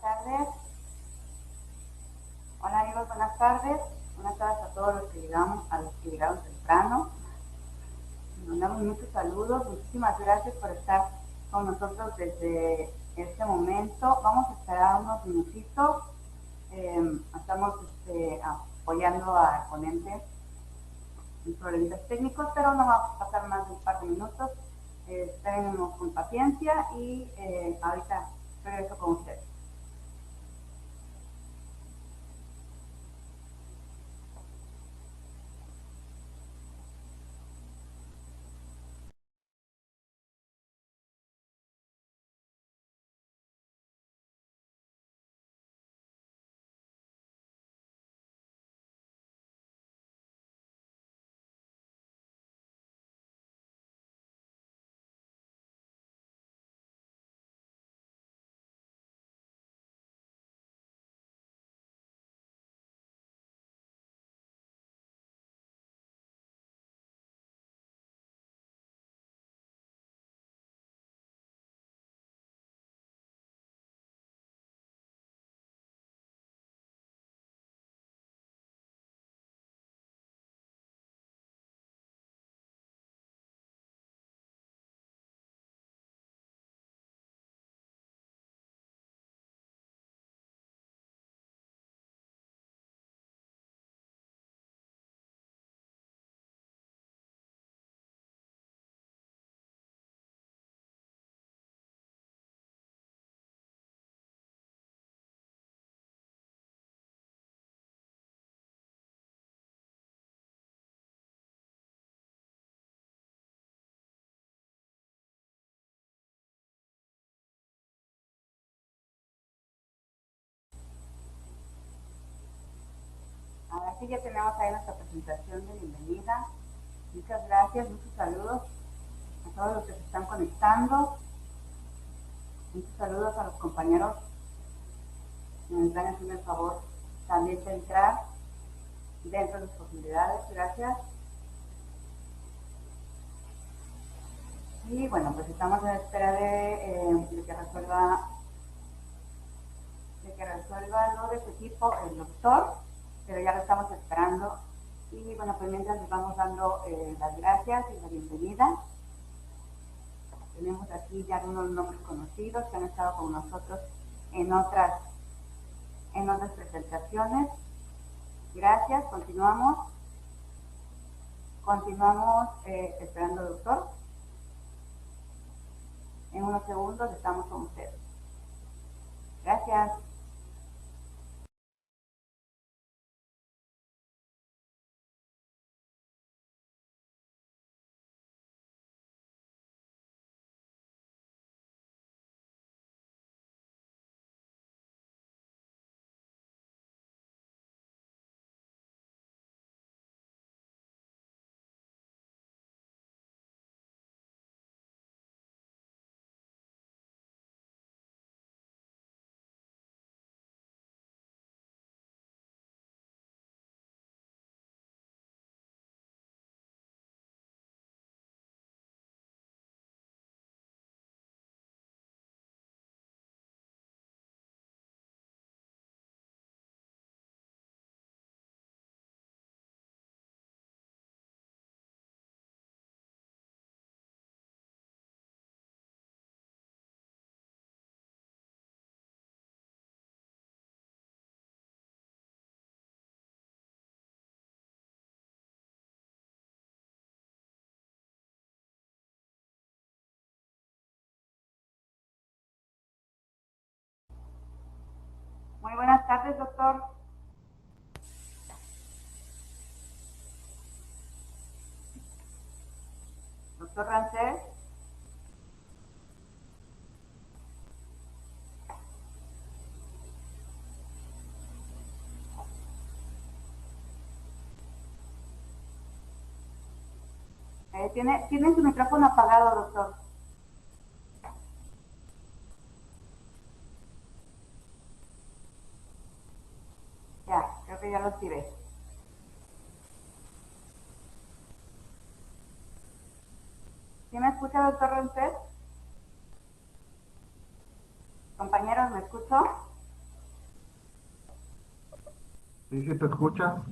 tardes. Hola amigos, buenas tardes. Buenas tardes a todos los que llegaron temprano. Les mandamos muchos saludos. Muchísimas gracias por estar con nosotros desde este momento. Vamos a esperar unos minutitos. Estamos apoyando al ponente en problemas técnicos, pero no va a pasar más de un par de minutos. Espérenos con paciencia y ahorita regreso con ustedes. Ahora sí ya tenemos ahí nuestra presentación de bienvenida. Muchas gracias, muchos saludos a todos los que se están conectando. Muchos saludos a los compañeros que nos están haciendo el favor también de entrar dentro de sus posibilidades. Gracias. Y bueno, pues estamos en espera de que resuelva lo de su equipo, el doctor, pero ya lo estamos esperando. Y bueno, pues mientras les vamos dando las gracias y la bienvenida. Tenemos aquí ya algunos nombres conocidos que han estado con nosotros en otras presentaciones. Gracias, continuamos esperando al doctor. En unos segundos estamos con ustedes. Gracias. Muy buenas tardes, doctor. Doctor Rancés. Tiene su micrófono apagado, doctor. Ya, creo que ya lo tiré. ¿Sí me escucha, doctor Rancés? Compañeros, ¿me escucho? Sí, sí, te escucha.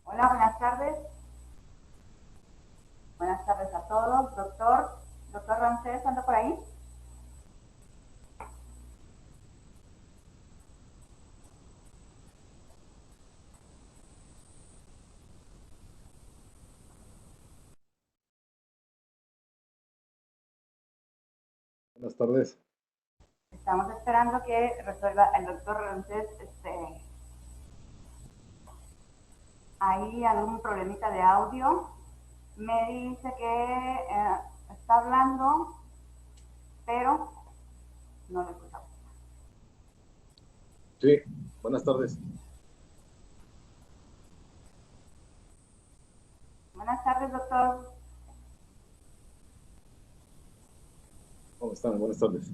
Hola, buenas tardes. Buenas tardes a todos. Doctor Rancés, ¿anda por ahí? Buenas tardes. Estamos esperando que resuelva el doctor Rancés ahí algún problemita de audio. Me dice que está hablando, pero no lo escuchamos. Sí, buenas tardes. Buenas tardes, doctor. ¿Cómo están? Buenas tardes.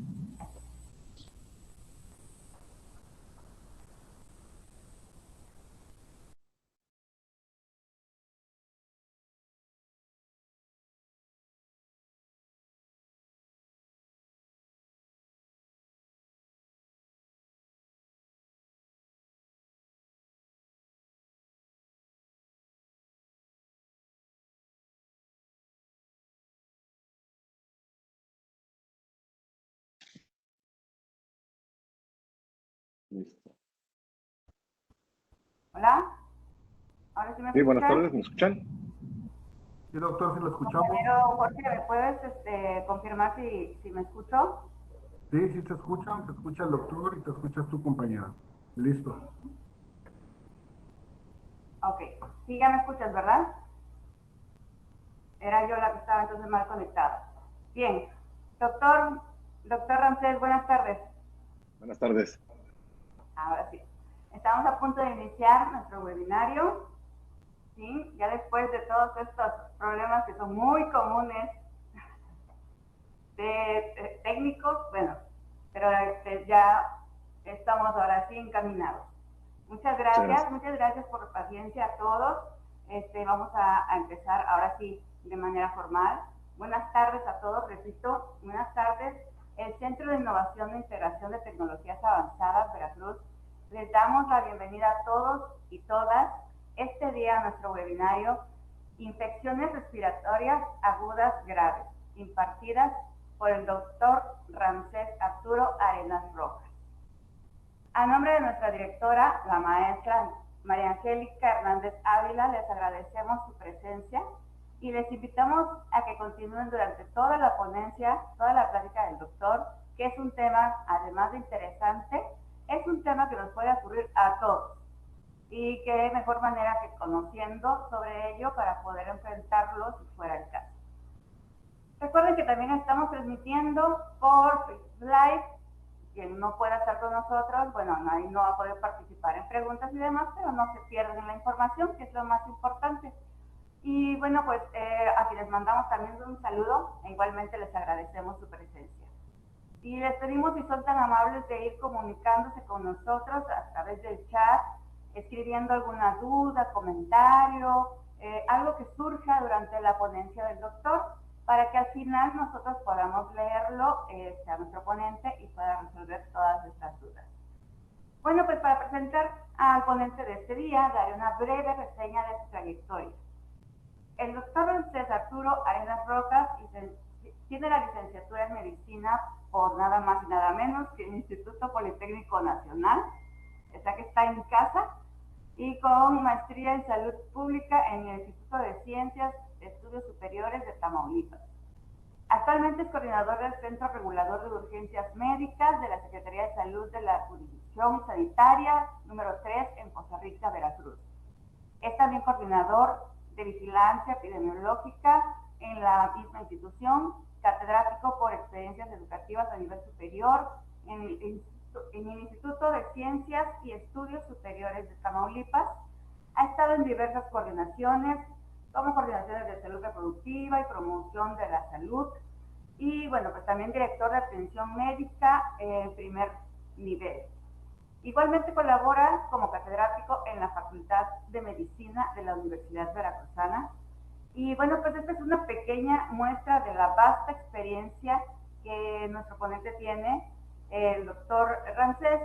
Listo. Hola, ahora sí me Sí, buenas escuchan. tardes, ¿me escuchan? Sí, doctor, sí lo escuchamos. Compañero Jorge, ¿me puedes confirmar si me escucho? Sí, sí te escucha el doctor y te escuchas tu compañera. Listo. Ok, sí, ya me escuchas, ¿verdad? Era yo la que estaba entonces mal conectada. Bien, doctor, doctor Ramsés, buenas tardes. Buenas tardes. Ahora sí. Estamos a punto de iniciar nuestro webinario, ¿sí? Ya después de todos estos problemas que son muy comunes de técnicos, bueno, pero ya estamos ahora sí encaminados. Muchas gracias. Muchas gracias por la paciencia a todos. Vamos a empezar ahora sí de manera formal. Buenas tardes a todos, repito, buenas tardes. El Centro de Innovación e Integración de Tecnologías Avanzadas Veracruz, les damos la bienvenida a todos y todas este día a nuestro webinario Infecciones respiratorias agudas graves, impartidas por el doctor Ramsés Arturo Arenas Rojas. A nombre de nuestra directora, la maestra María Angélica Hernández Ávila, les agradecemos su presencia y les invitamos a que continúen durante toda la ponencia, toda la plática del doctor, que es un tema, además de interesante, es un tema que nos puede ocurrir a todos. y qué mejor manera que conociendo sobre ello para poder enfrentarlo si fuera el caso. Recuerden que también estamos transmitiendo por Facebook Live. Quien no pueda estar con nosotros, bueno, ahí no va a poder participar en preguntas y demás, pero no se pierden la información, que es lo más importante. Y bueno, pues a quienes mandamos también un saludo, e igualmente les agradecemos su presencia. Y les pedimos si son tan amables de ir comunicándose con nosotros a través del chat, escribiendo alguna duda, comentario, algo que surja durante la ponencia del doctor, para que al final nosotros podamos leerlo a nuestro ponente y pueda resolver todas nuestras dudas. Bueno, pues para presentar al ponente de este día, daré una breve reseña de su trayectoria. El doctor Ramsés Arturo Arenas Rocas tiene la licenciatura en medicina por nada más y nada menos que el Instituto Politécnico Nacional, esa que está en casa, y con maestría en salud pública en el Instituto de Ciencias de Estudios Superiores de Tamaulipas. Actualmente es coordinador del Centro Regulador de Urgencias Médicas de la Secretaría de Salud de la Jurisdicción Sanitaria número 3 en Poza Rica, Veracruz. Es también coordinador de vigilancia epidemiológica en la misma institución, catedrático por experiencias educativas a nivel superior en el Instituto de Ciencias y Estudios Superiores de Tamaulipas. Ha estado en diversas coordinaciones, como coordinaciones de salud reproductiva y promoción de la salud, y bueno, pues también director de atención médica en primer nivel. Igualmente colabora como catedrático en la Facultad de Medicina de la Universidad Veracruzana. Y bueno, pues esta es una pequeña muestra de la vasta experiencia que nuestro ponente tiene, el doctor Ramsés,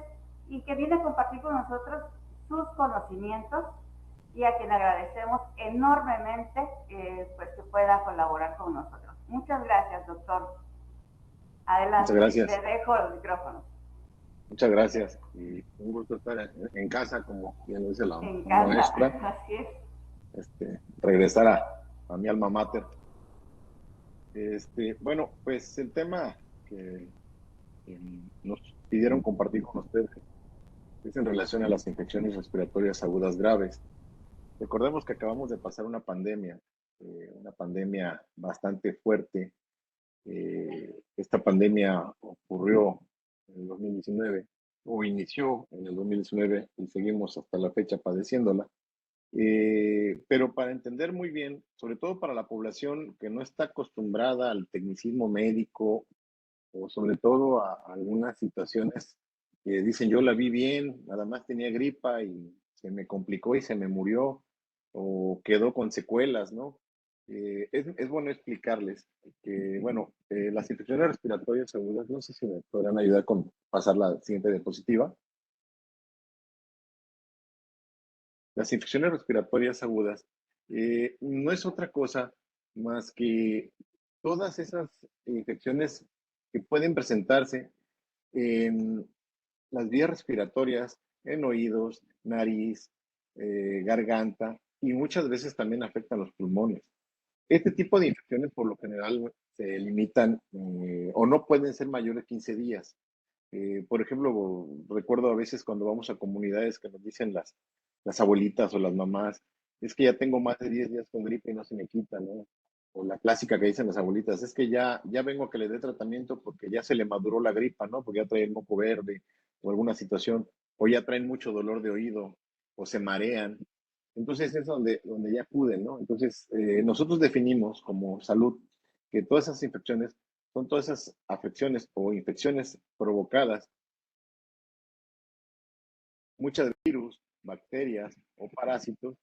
y que viene a compartir con nosotros sus conocimientos, y a quien agradecemos enormemente pues que pueda colaborar con nosotros. Muchas gracias, doctor. Muchas Adelante, le gracias. dejo los micrófonos. Muchas gracias. Y un gusto estar en casa, como bien lo dice la En casa, maestra. así es. Regresar a mi alma mater. Bueno, pues el tema que nos pidieron compartir con ustedes es en relación a las infecciones respiratorias agudas graves. Recordemos que acabamos de pasar una pandemia bastante fuerte. Esta pandemia ocurrió en el 2019 o inició en el 2019 y seguimos hasta la fecha padeciéndola. Pero para entender muy bien, sobre todo para la población que no está acostumbrada al tecnicismo médico o sobre todo a algunas situaciones que dicen yo la vi bien, nada más tenía gripa y se me complicó y se me murió o quedó con secuelas, ¿no? Es bueno explicarles que, bueno, las infecciones respiratorias agudas, no sé si me podrán ayudar con pasar la siguiente diapositiva. Las infecciones respiratorias agudas no es otra cosa más que todas esas infecciones que pueden presentarse en las vías respiratorias, en oídos, nariz, garganta y muchas veces también afectan los pulmones. Este tipo de infecciones por lo general se limitan o no pueden ser mayores de 15 días. Por ejemplo, recuerdo a veces cuando vamos a comunidades que nos dicen las abuelitas o las mamás, es que ya tengo más de 10 días con gripe y no se me quita, ¿no? O la clásica que dicen las abuelitas, es que ya vengo a que le dé tratamiento porque ya se le maduró la gripa, ¿no? Porque ya trae el moco verde o alguna situación, o ya traen mucho dolor de oído o se marean. Entonces es donde ya acuden, ¿no? Entonces nosotros definimos como salud que todas esas infecciones son todas esas afecciones o infecciones provocadas, muchas de virus, bacterias o parásitos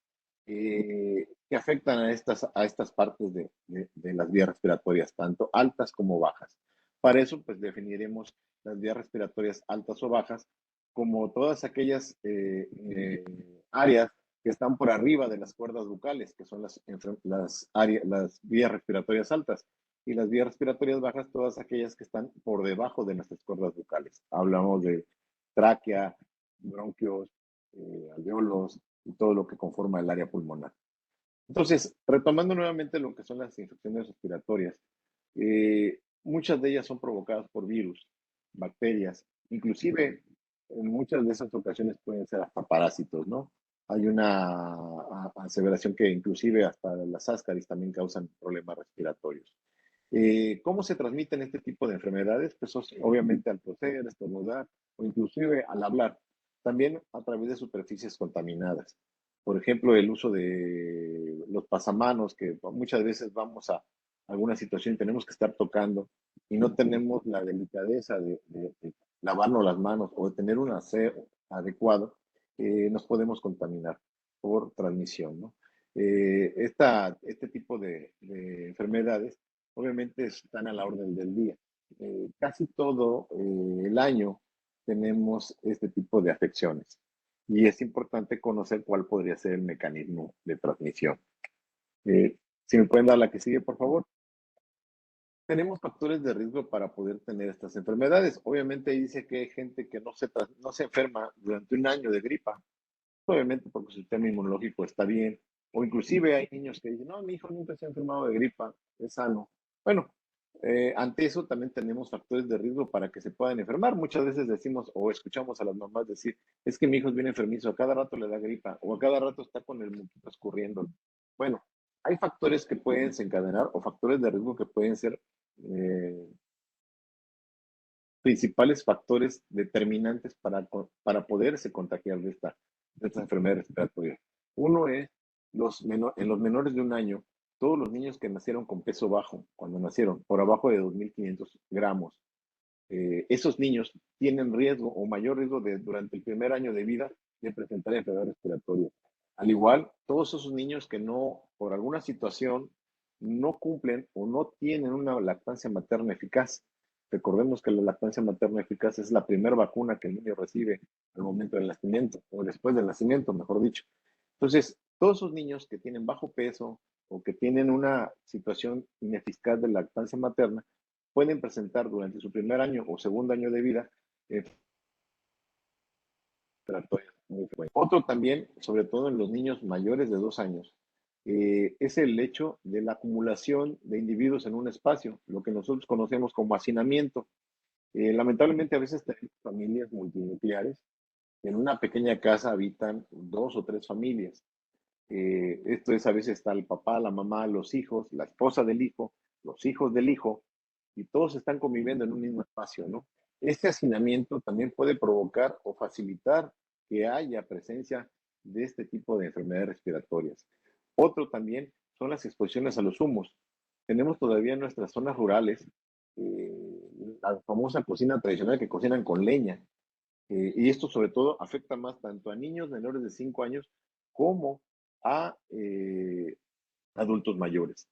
que afectan a estas partes de las vías respiratorias, tanto altas como bajas. Para eso, pues definiremos las vías respiratorias altas o bajas como todas aquellas áreas que están por arriba de las cuerdas bucales, que son las vías respiratorias altas, y las vías respiratorias bajas, todas aquellas que están por debajo de nuestras cuerdas bucales. Hablamos de tráquea, bronquios, alveolos y todo lo que conforma el área pulmonar. Entonces, retomando nuevamente lo que son las infecciones respiratorias, muchas de ellas son provocadas por virus, bacterias, inclusive en muchas de esas ocasiones pueden ser hasta parásitos, ¿no? Hay una aseveración que inclusive hasta las ascaris también causan problemas respiratorios. ¿Cómo se transmiten este tipo de enfermedades? Pues obviamente al toser, estornudar o inclusive al hablar. También a través de superficies contaminadas. Por ejemplo, el uso de los pasamanos, que muchas veces vamos a alguna situación y tenemos que estar tocando y no tenemos la delicadeza de lavarnos las manos o de tener un aseo adecuado, nos podemos contaminar por transmisión, ¿no? Este tipo de enfermedades obviamente están a la orden del día. Casi todo el año tenemos este tipo de afecciones y es importante conocer cuál podría ser el mecanismo de transmisión. Si me pueden dar la que sigue, por favor. Tenemos factores de riesgo para poder tener estas enfermedades. Obviamente dice que hay gente que no se enferma durante un año de gripa, obviamente porque su sistema inmunológico está bien, o inclusive hay niños que dicen, no, mi hijo nunca se ha enfermado de gripa, es sano. Bueno, ante eso también tenemos factores de riesgo para que se puedan enfermar. Muchas veces decimos o escuchamos a las mamás decir, es que mi hijo es bien enfermizo, a cada rato le da gripa o a cada rato está con el moquito escurriendo. Bueno, hay factores que pueden desencadenar o factores de riesgo que pueden ser eh, principales factores determinantes para poderse contagiar de esta enfermedad respiratoria. Uno es en los menores de un año, todos los niños que nacieron con peso bajo, cuando nacieron por abajo de 2.500 gramos, esos niños tienen riesgo o mayor riesgo durante el primer año de vida de presentar enfermedad respiratoria. Al igual, todos esos niños que no, por alguna situación, no cumplen o no tienen una lactancia materna eficaz. Recordemos que la lactancia materna eficaz es la primera vacuna que el niño recibe al momento del nacimiento, o después del nacimiento, mejor dicho. Entonces, todos esos niños que tienen bajo peso o que tienen una situación ineficaz de lactancia materna, pueden presentar durante su primer año o segundo año de vida muy frecuentes. Otro también, sobre todo en los niños mayores de 2 años, es el hecho de la acumulación de individuos en un espacio, lo que nosotros conocemos como hacinamiento. Lamentablemente a veces tenemos familias multinucleares. En una pequeña casa habitan 2 o 3 familias. Esto es, a veces está el papá, la mamá, los hijos, la esposa del hijo, los hijos del hijo, y todos están conviviendo en un mismo espacio, ¿no? Este hacinamiento también puede provocar o facilitar que haya presencia de este tipo de enfermedades respiratorias. Otro también son las exposiciones a los humos. Tenemos todavía en nuestras zonas rurales la famosa cocina tradicional que cocinan con leña, y esto sobre todo afecta más tanto a niños menores de 5 años como a adultos mayores.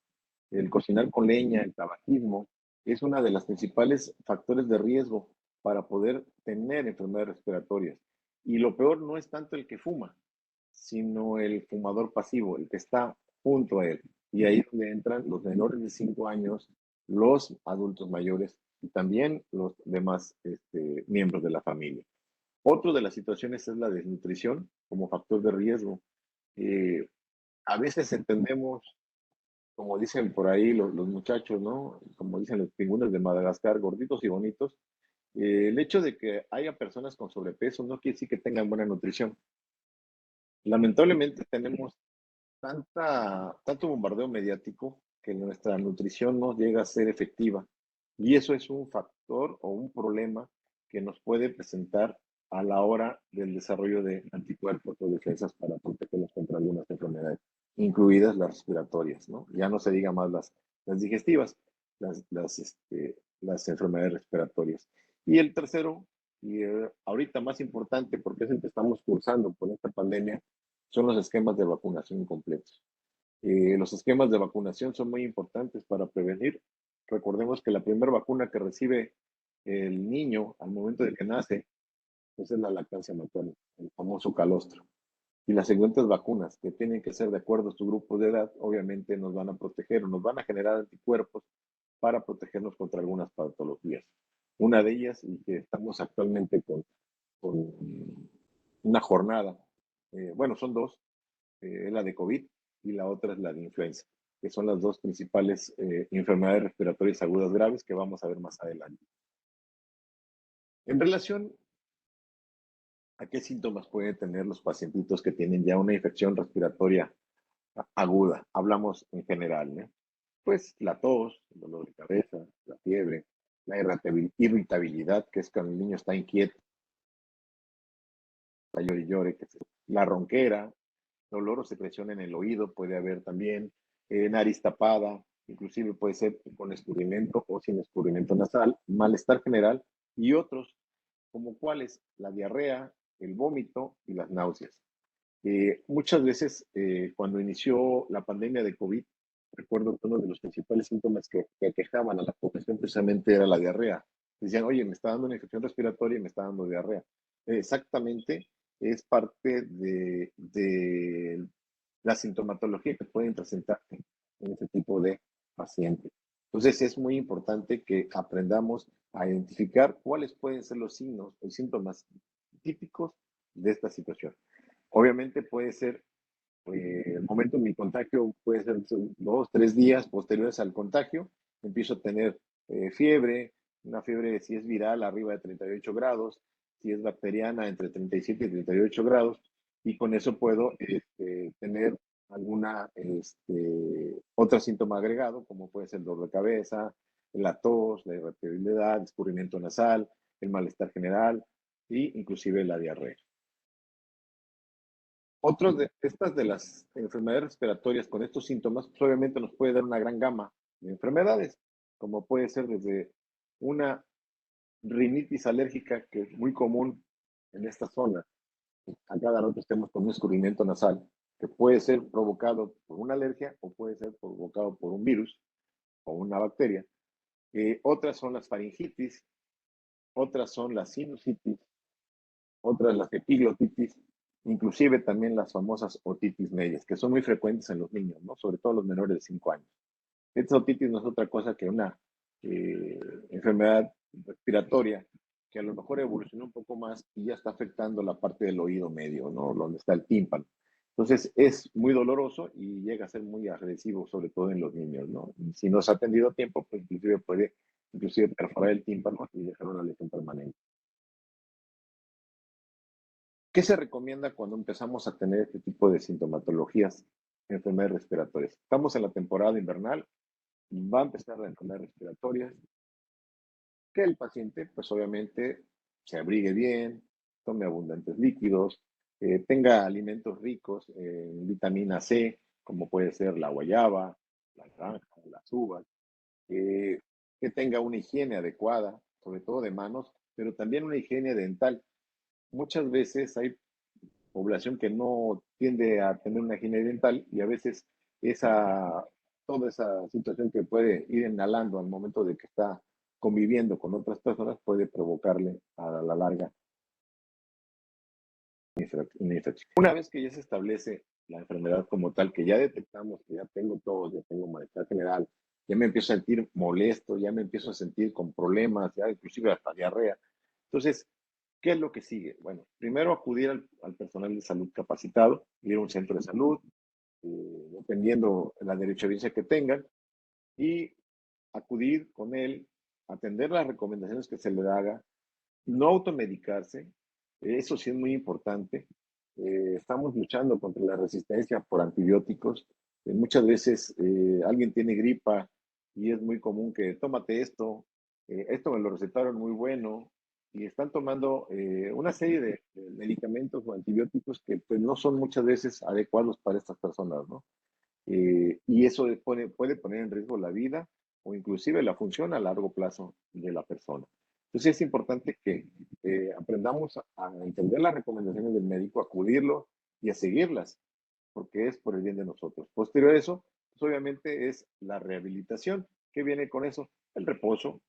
El cocinar con leña, el tabaquismo, es una de las principales factores de riesgo para poder tener enfermedades respiratorias. Y lo peor no es tanto el que fuma, sino el fumador pasivo, el que está junto a él. Y ahí es donde entran los menores de 5 años, los adultos mayores y también los demás miembros de la familia. Otro de las situaciones es la desnutrición como factor de riesgo. Eh, a veces entendemos, como dicen por ahí los muchachos, ¿no? Como dicen los pingüinos de Madagascar, gorditos y bonitos. El hecho de que haya personas con sobrepeso no quiere decir que tengan buena nutrición. Lamentablemente tenemos tanto bombardeo mediático que nuestra nutrición no llega a ser efectiva. Y eso es un factor o un problema que nos puede presentar a la hora del desarrollo de anticuerpos o defensas para protegernos contra algunas enfermedades, incluidas las respiratorias, ¿no? Ya no se diga más las digestivas, las enfermedades respiratorias. Y el tercero, y ahorita más importante, porque es el que estamos cursando por esta pandemia, son los esquemas de vacunación incompletos. Los esquemas de vacunación son muy importantes para prevenir. Recordemos que la primera vacuna que recibe el niño al momento de que nace, pues es la lactancia materna, el famoso calostro. Y las siguientes vacunas que tienen que ser de acuerdo a su grupo de edad, obviamente nos van a proteger o nos van a generar anticuerpos para protegernos contra algunas patologías. Una de ellas, y que estamos actualmente con una jornada, bueno, son dos, la de COVID y la otra es la de influenza, que son las dos principales enfermedades respiratorias agudas graves que vamos a ver más adelante. En relación ¿A qué síntomas pueden tener los pacientitos que tienen ya una infección respiratoria aguda? Hablamos en general, ¿no? Pues la tos, el dolor de cabeza, la fiebre, la irritabilidad, que es cuando el niño está inquieto, está llore y llore, la ronquera, dolor o secreción en el oído puede haber también, nariz tapada, inclusive puede ser con escurrimiento o sin escurrimiento nasal, malestar general y otros, como cuáles, la diarrea, el vómito y las náuseas. Muchas veces, cuando inició la pandemia de COVID, recuerdo que uno de los principales síntomas que aquejaban a la población precisamente era la diarrea. Decían, oye, me está dando una infección respiratoria y me está dando diarrea. Exactamente, es parte de la sintomatología que pueden presentar en este tipo de pacientes. Entonces, es muy importante que aprendamos a identificar cuáles pueden ser los signos o síntomas típicos de esta situación. Obviamente puede ser, el momento de mi contagio puede ser 2, 3 días posteriores al contagio, empiezo a tener fiebre, una fiebre si es viral arriba de 38 grados, si es bacteriana entre 37 y 38 grados, y con eso puedo tener alguna otro síntoma agregado, como puede ser el dolor de cabeza, la tos, la irritabilidad, escurrimiento nasal, el malestar general e inclusive la diarrea. Otros de estas de las enfermedades respiratorias con estos síntomas, pues obviamente nos puede dar una gran gama de enfermedades, como puede ser desde una rinitis alérgica, que es muy común en esta zona. A cada rato estemos con un escurrimiento nasal, que puede ser provocado por una alergia o puede ser provocado por un virus o una bacteria. Otras son las faringitis, otras son las sinusitis, otras las epiglotitis, inclusive también las famosas otitis medias, que son muy frecuentes en los niños, ¿no? Sobre todo los menores de 5 años. Esta otitis no es otra cosa que una enfermedad respiratoria que a lo mejor evolucionó un poco más y ya está afectando la parte del oído medio, ¿no? Donde está el tímpano. Entonces es muy doloroso y llega a ser muy agresivo, sobre todo en los niños, ¿no? Y si no se ha atendido a tiempo, pues inclusive puede perforar el tímpano y dejar una lesión permanente. ¿Qué se recomienda cuando empezamos a tener este tipo de sintomatologías, enfermedades respiratorias? Estamos en la temporada invernal, va a empezar las enfermedades respiratorias, que el paciente, pues obviamente, se abrigue bien, tome abundantes líquidos, tenga alimentos ricos en vitamina C, como puede ser la guayaba, la naranja, las uvas, que tenga una higiene adecuada, sobre todo de manos, pero también una higiene dental. Muchas veces hay población que no tiende a tener una higiene dental y a veces toda esa situación que puede ir inhalando al momento de que está conviviendo con otras personas puede provocarle a la larga una infección. Una vez que ya se establece la enfermedad como tal, que ya detectamos que ya tengo tos, ya tengo malestar general, ya me empiezo a sentir molesto, ya me empiezo a sentir con problemas, ya inclusive hasta diarrea. Entonces, ¿qué es lo que sigue? Bueno, primero acudir al personal de salud capacitado, ir a un centro de salud, dependiendo de la derechohabiencia que tengan, y acudir con él, atender las recomendaciones que se le haga, no automedicarse, eso sí es muy importante. Estamos luchando contra la resistencia por antibióticos. Muchas veces alguien tiene gripa y es muy común que tómate esto me lo recetaron muy bueno, y están tomando una serie de medicamentos o antibióticos que pues, no son muchas veces adecuados para estas personas, ¿no? Y eso puede poner en riesgo la vida o inclusive la función a largo plazo de la persona. Entonces es importante que aprendamos a entender las recomendaciones del médico, a acudirlo y a seguirlas, porque es por el bien de nosotros. Posterior a eso, pues obviamente es la rehabilitación. ¿Qué viene con eso? El reposo.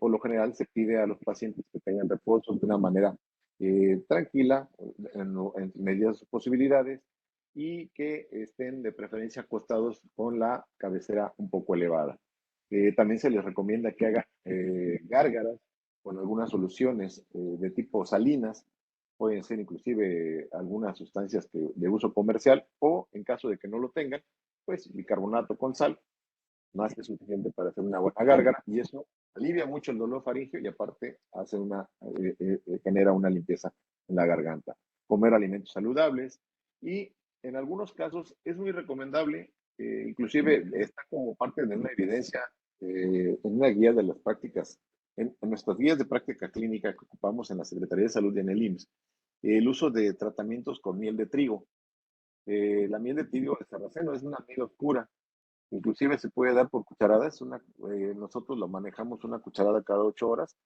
Por lo general se pide a los pacientes que tengan reposo de una manera tranquila, en medida de sus posibilidades, y que estén de preferencia acostados con la cabecera un poco elevada. También se les recomienda que hagan gárgaras con algunas soluciones de tipo salinas, pueden ser inclusive algunas sustancias de uso comercial, o en caso de que no lo tengan, pues bicarbonato con sal, más que suficiente para hacer una buena gárgara, y eso alivia mucho el dolor faríngeo y aparte genera una limpieza en la garganta. Comer alimentos saludables y en algunos casos es muy recomendable, inclusive está como parte de una evidencia en una guía de las prácticas, en nuestras guías de práctica clínica que ocupamos en la Secretaría de Salud y en el IMSS, el uso de tratamientos con miel de trigo. La miel de trigo de sarraceno es una miel oscura, inclusive se puede dar por cucharadas, nosotros lo manejamos una cucharada cada 8 horas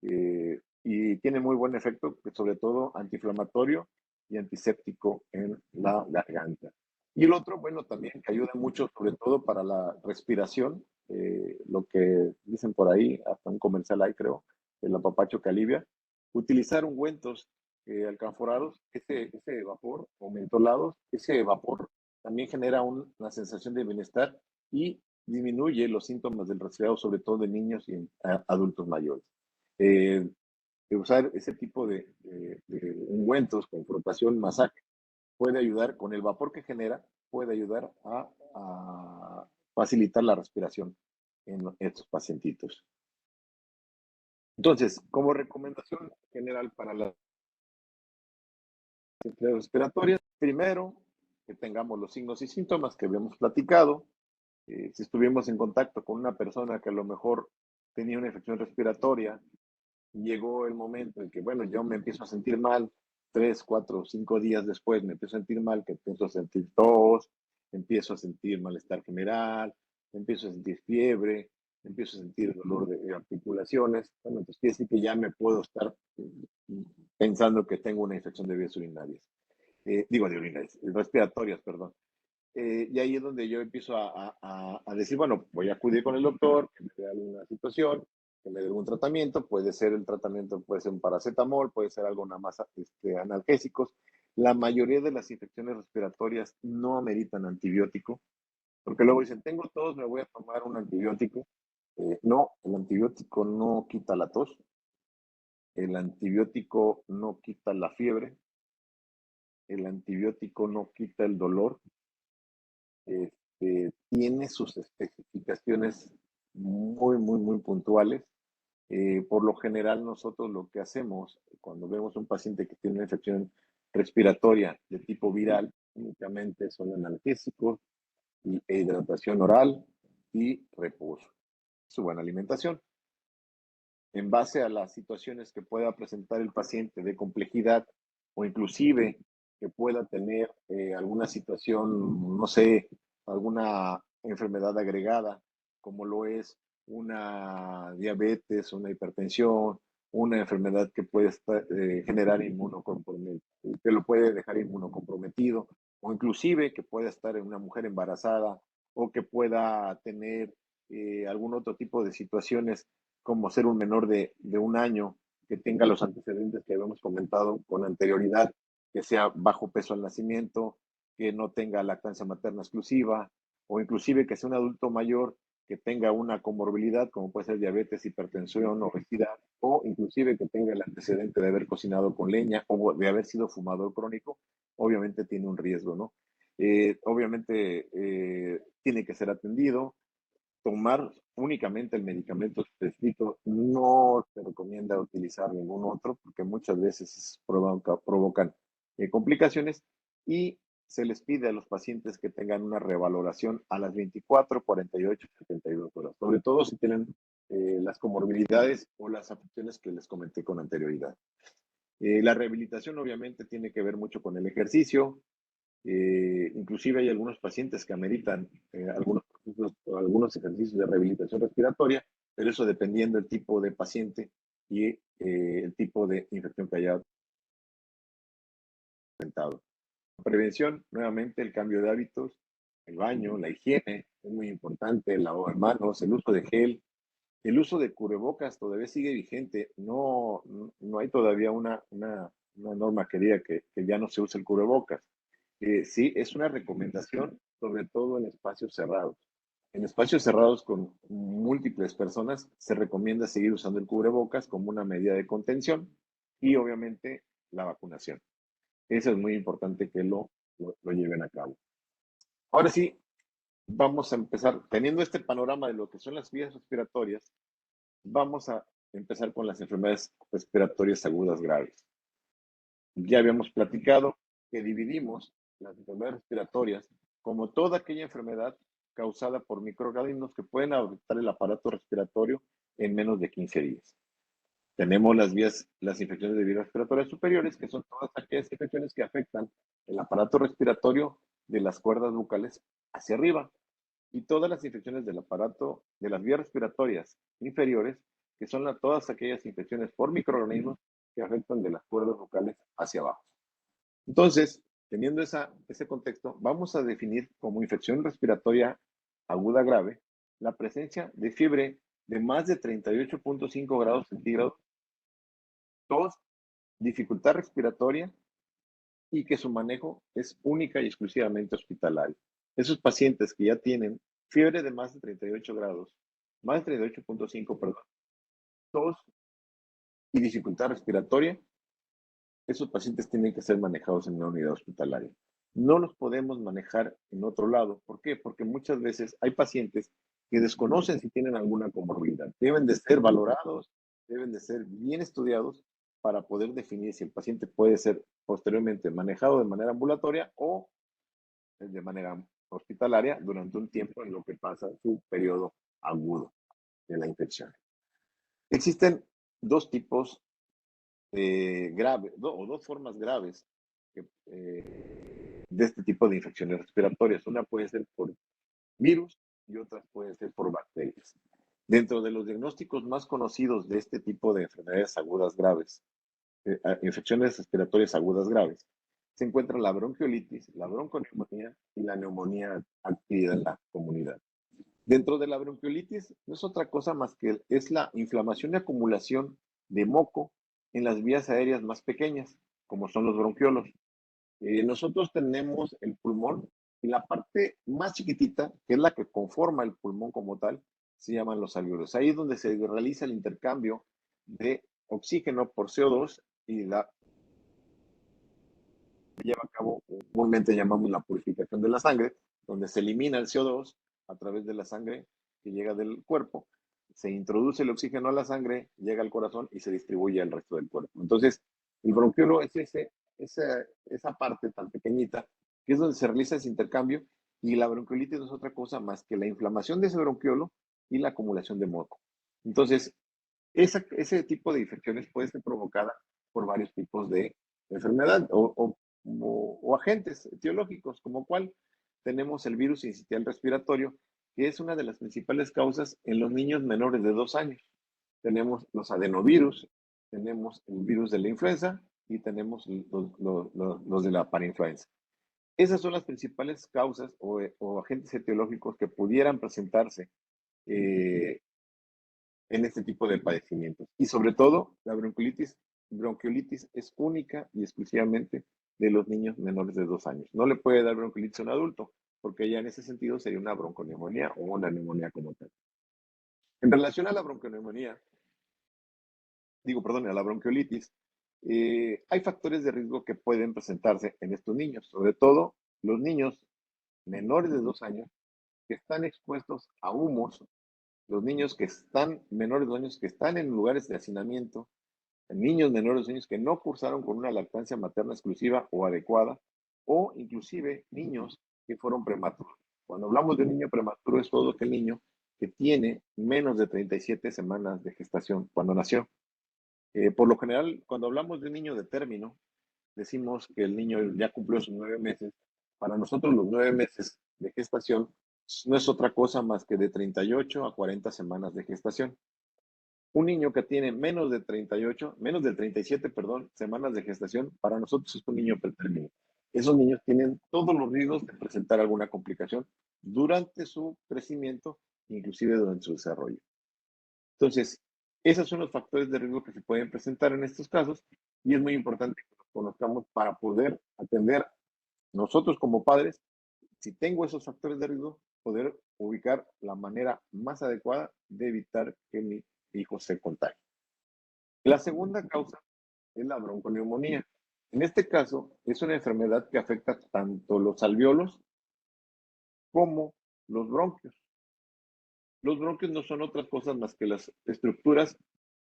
y tiene muy buen efecto, sobre todo antiinflamatorio y antiséptico en la garganta. Y el otro, bueno, también que ayuda mucho, sobre todo para la respiración, lo que dicen por ahí, hasta un comercial hay, creo, el apapacho que alivia, utilizar ungüentos alcanforados, ese vapor, o mentolados, ese vapor también genera una sensación de bienestar y disminuye los síntomas del resfriado, sobre todo de niños y en adultos mayores. Usar ese tipo de ungüentos con frotación, masaje, puede ayudar, con el vapor que genera, puede ayudar a facilitar la respiración en estos pacientitos. Entonces, como recomendación general para las enfermedades respiratorias, primero, que tengamos los signos y síntomas que habíamos platicado. Si estuvimos en contacto con una persona que a lo mejor tenía una infección respiratoria, llegó el momento en que, bueno, yo me empiezo a sentir mal, 3, 4, 5 días después me empiezo a sentir mal, que empiezo a sentir tos, empiezo a sentir malestar general, empiezo a sentir fiebre, empiezo a sentir dolor de articulaciones. Bueno, entonces quiere decir que ya me puedo estar pensando que tengo una infección de vías urinarias. De urinarias, respiratorias, perdón. Y ahí es donde yo empiezo a decir, bueno, voy a acudir con el doctor, que me dé alguna situación, que me dé algún tratamiento, puede ser el tratamiento, puede ser un paracetamol, puede ser algo nada más analgésicos. La mayoría de las infecciones respiratorias no ameritan antibiótico, porque luego dicen, tengo tos, me voy a tomar un antibiótico. No, el antibiótico no quita la tos, el antibiótico no quita la fiebre, el antibiótico no quita el dolor. Tiene sus especificaciones muy puntuales. Por lo general, nosotros lo que hacemos cuando vemos un paciente que tiene una infección respiratoria de tipo viral, únicamente son analgésicos e hidratación oral y reposo. Su buena alimentación. En base a las situaciones que pueda presentar el paciente de complejidad o inclusive que pueda tener alguna situación, no sé, alguna enfermedad agregada, como lo es una diabetes, una hipertensión, una enfermedad que puede generar que lo puede dejar inmunocomprometido, o inclusive que pueda estar en una mujer embarazada o que pueda tener algún otro tipo de situaciones como ser un menor de 1 año que tenga los antecedentes que habíamos comentado con anterioridad, que sea bajo peso al nacimiento, que no tenga lactancia materna exclusiva, o inclusive que sea un adulto mayor que tenga una comorbilidad, como puede ser diabetes, hipertensión, obesidad, o inclusive que tenga el antecedente de haber cocinado con leña o de haber sido fumador crónico, obviamente tiene un riesgo, ¿no? Obviamente tiene que ser atendido. Tomar únicamente el medicamento prescrito, no se recomienda utilizar ningún otro porque muchas veces provocan complicaciones y se les pide a los pacientes que tengan una revaloración a las 24, 48, 72 horas, sobre todo si tienen las comorbilidades o las afecciones que les comenté con anterioridad. La rehabilitación obviamente tiene que ver mucho con el ejercicio. Inclusive hay algunos pacientes que ameritan algunos ejercicios de rehabilitación respiratoria, pero eso dependiendo del tipo de paciente y el tipo de infección que haya presentado. Prevención, nuevamente el cambio de hábitos, el baño, la higiene, es muy importante, el lavado de manos, el uso de gel, el uso de cubrebocas todavía sigue vigente, no hay todavía una norma que diga que ya no se usa el cubrebocas. Sí, es una recomendación, sobre todo en espacios cerrados. En espacios cerrados con múltiples personas se recomienda seguir usando el cubrebocas como una medida de contención y obviamente la vacunación. Eso es muy importante que lo lleven a cabo. Ahora sí, vamos a empezar, teniendo este panorama de lo que son las vías respiratorias, vamos a empezar con las enfermedades respiratorias agudas graves. Ya habíamos platicado que dividimos las enfermedades respiratorias como toda aquella enfermedad causada por microorganismos que pueden afectar el aparato respiratorio en menos de 15 días. Tenemos las infecciones de vías respiratorias superiores, que son todas aquellas infecciones que afectan el aparato respiratorio de las cuerdas bucales hacia arriba. Y todas las infecciones del aparato de las vías respiratorias inferiores, que son todas aquellas infecciones por microorganismos que afectan de las cuerdas bucales hacia abajo. Entonces, teniendo ese contexto, vamos a definir como infección respiratoria aguda grave la presencia de fiebre de más de 38.5 grados centígrados, tos, dificultad respiratoria y que su manejo es única y exclusivamente hospitalario. Esos pacientes que ya tienen fiebre de más de 38 grados, más de 38.5, perdón, tos y dificultad respiratoria, esos pacientes tienen que ser manejados en una unidad hospitalaria. No los podemos manejar en otro lado. ¿Por qué? Porque muchas veces hay pacientes que desconocen si tienen alguna comorbilidad. Deben de ser valorados, deben de ser bien estudiados para poder definir si el paciente puede ser posteriormente manejado de manera ambulatoria o de manera hospitalaria durante un tiempo en lo que pasa su periodo agudo de la infección. Existen dos tipos graves, o dos formas graves de este tipo de infecciones respiratorias. Una puede ser por virus y otra puede ser por bacterias. Dentro de los diagnósticos más conocidos de este tipo de enfermedades agudas graves, infecciones respiratorias agudas graves, se encuentra la bronquiolitis, la bronconeumonía y la neumonía adquirida en la comunidad. Dentro de la bronquiolitis no es otra cosa más que es la inflamación y acumulación de moco en las vías aéreas más pequeñas, como son los bronquiolos. Nosotros tenemos el pulmón y la parte más chiquitita, que es la que conforma el pulmón como tal, se llaman los alveolos. Ahí es donde se realiza el intercambio de oxígeno por CO2 y la lleva a cabo, comúnmente llamamos la purificación de la sangre, donde se elimina el CO2 a través de la sangre que llega del cuerpo, se introduce el oxígeno a la sangre, llega al corazón y se distribuye al resto del cuerpo. Entonces, el bronquiolo es esa parte tan pequeñita que es donde se realiza ese intercambio y la bronquiolitis no es otra cosa más que la inflamación de ese bronquiolo y la acumulación de moco. Entonces, ese tipo de infecciones puede ser provocada por varios tipos de enfermedad o agentes etiológicos, como cual tenemos el virus sincitial respiratorio, que es una de las principales causas en los niños menores de 2 años. Tenemos los adenovirus, tenemos el virus de la influenza y tenemos los de la parainfluenza. Esas son las principales causas o agentes etiológicos que pudieran presentarse en este tipo de padecimientos. Y sobre todo, la bronquiolitis es única y exclusivamente de los niños menores de 2 años. No le puede dar bronquiolitis a un adulto, porque ya en ese sentido sería una bronconeumonía o una neumonía como tal. En relación a la bronconeumonía, a la bronquiolitis, hay factores de riesgo que pueden presentarse en estos niños, sobre todo los niños menores de 2 años que están expuestos a humos, los niños que están menores de 2 años que están en lugares de hacinamiento, niños menores de 2 años que no cursaron con una lactancia materna exclusiva o adecuada, o inclusive niños que fueron prematuros. Cuando hablamos de un niño prematuro es todo aquel niño que tiene menos de 37 semanas de gestación cuando nació. Por lo general, cuando hablamos de un niño de término, decimos que el niño ya cumplió sus 9 meses. Para nosotros los 9 meses de gestación no es otra cosa más que de 38 a 40 semanas de gestación. Un niño que tiene menos de 38, menos de 37, perdón, semanas de gestación, para nosotros es un niño pretérmino. Esos niños tienen todos los riesgos de presentar alguna complicación durante su crecimiento, inclusive durante su desarrollo. Entonces, esos son los factores de riesgo que se pueden presentar en estos casos y es muy importante que los conozcamos para poder atender nosotros como padres, si tengo esos factores de riesgo, poder ubicar la manera más adecuada de evitar que mi hijo se contagie. La segunda causa es la bronconeumonía. En este caso, es una enfermedad que afecta tanto los alveolos como los bronquios. Los bronquios no son otras cosas más que las estructuras,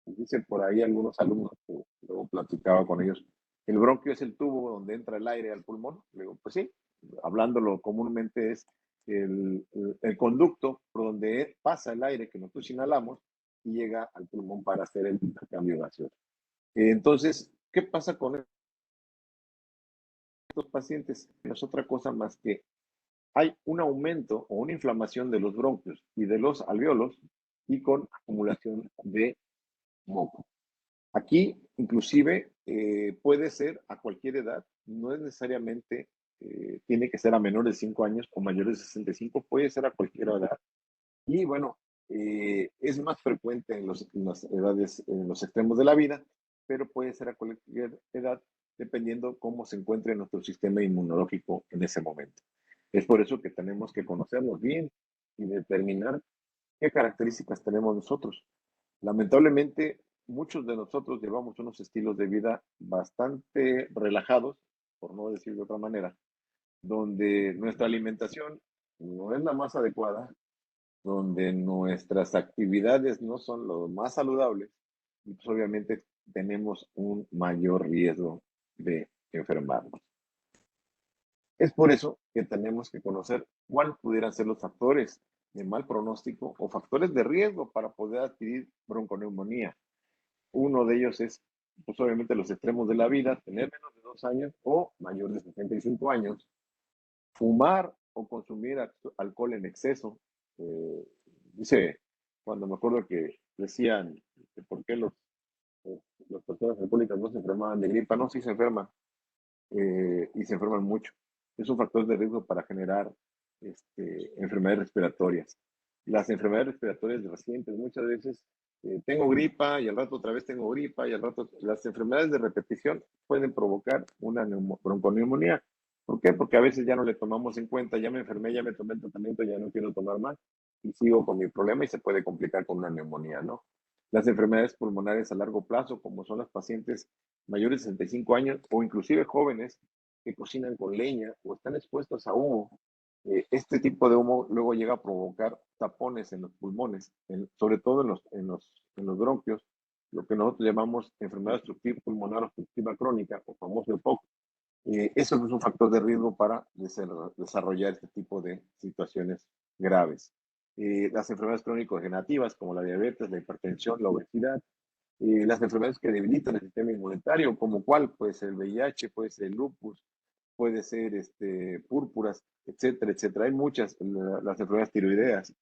dicen por ahí algunos alumnos que luego platicaba con ellos, El bronquio es el tubo donde entra el aire al pulmón. Le digo, pues sí, hablándolo comúnmente es el conducto por donde pasa el aire que nosotros inhalamos y llega al pulmón para hacer el intercambio gaseoso. Entonces, ¿qué pasa con estos pacientes? No es otra cosa más que hay un aumento o una inflamación de los bronquios y de los alvéolos y con acumulación de moco. Aquí, inclusive, puede ser a cualquier edad, no es necesariamente, tiene que ser a menores de 5 años o mayores de 65, puede ser a cualquier edad. Y bueno, es más frecuente en las edades, en los extremos de la vida, pero puede ser a cualquier edad, dependiendo cómo se encuentre nuestro sistema inmunológico en ese momento. Es por eso que tenemos que conocernos bien y determinar qué características tenemos nosotros. Lamentablemente, muchos de nosotros llevamos unos estilos de vida bastante relajados, por no decir de otra manera, donde nuestra alimentación no es la más adecuada, donde nuestras actividades no son lo más saludables y pues obviamente tenemos un mayor riesgo de enfermarnos. Es por eso que tenemos que conocer cuáles pudieran ser los factores de mal pronóstico o factores de riesgo para poder adquirir bronconeumonía. Uno de ellos es, pues obviamente, los extremos de la vida, tener menos de 2 años o mayor de 65 años, fumar o consumir alcohol en exceso. Dice, cuando me acuerdo que decían que por qué las personas alcohólicas no se enfermaban de gripa, no, sí se enferman y se enferman mucho. Es un factor de riesgo para generar enfermedades respiratorias. Las enfermedades respiratorias recientes muchas veces tengo gripa y al rato otra vez tengo gripa y al rato las enfermedades de repetición pueden provocar una bronconeumonía. ¿Por qué? Porque a veces ya no le tomamos en cuenta, ya me enfermé, ya me tomé el tratamiento, ya no quiero tomar más y sigo con mi problema y se puede complicar con una neumonía, ¿no? Las enfermedades pulmonares a largo plazo, como son los pacientes mayores de 65 años o inclusive jóvenes que cocinan con leña o están expuestos a humo. Este tipo de humo luego llega a provocar tapones en los pulmones, sobre todo en los bronquios, lo que nosotros llamamos enfermedad obstructiva pulmonar obstructiva crónica o famoso EPOC. Eso es un factor de riesgo para desarrollar este tipo de situaciones graves. Las enfermedades crónico-degenerativas como la diabetes, la hipertensión, la obesidad, las enfermedades que debilitan el sistema inmunitario, como cuál puede ser el VIH, puede ser el lupus, puede ser púrpuras, etcétera, etcétera. Hay muchas, las enfermedades tiroideas.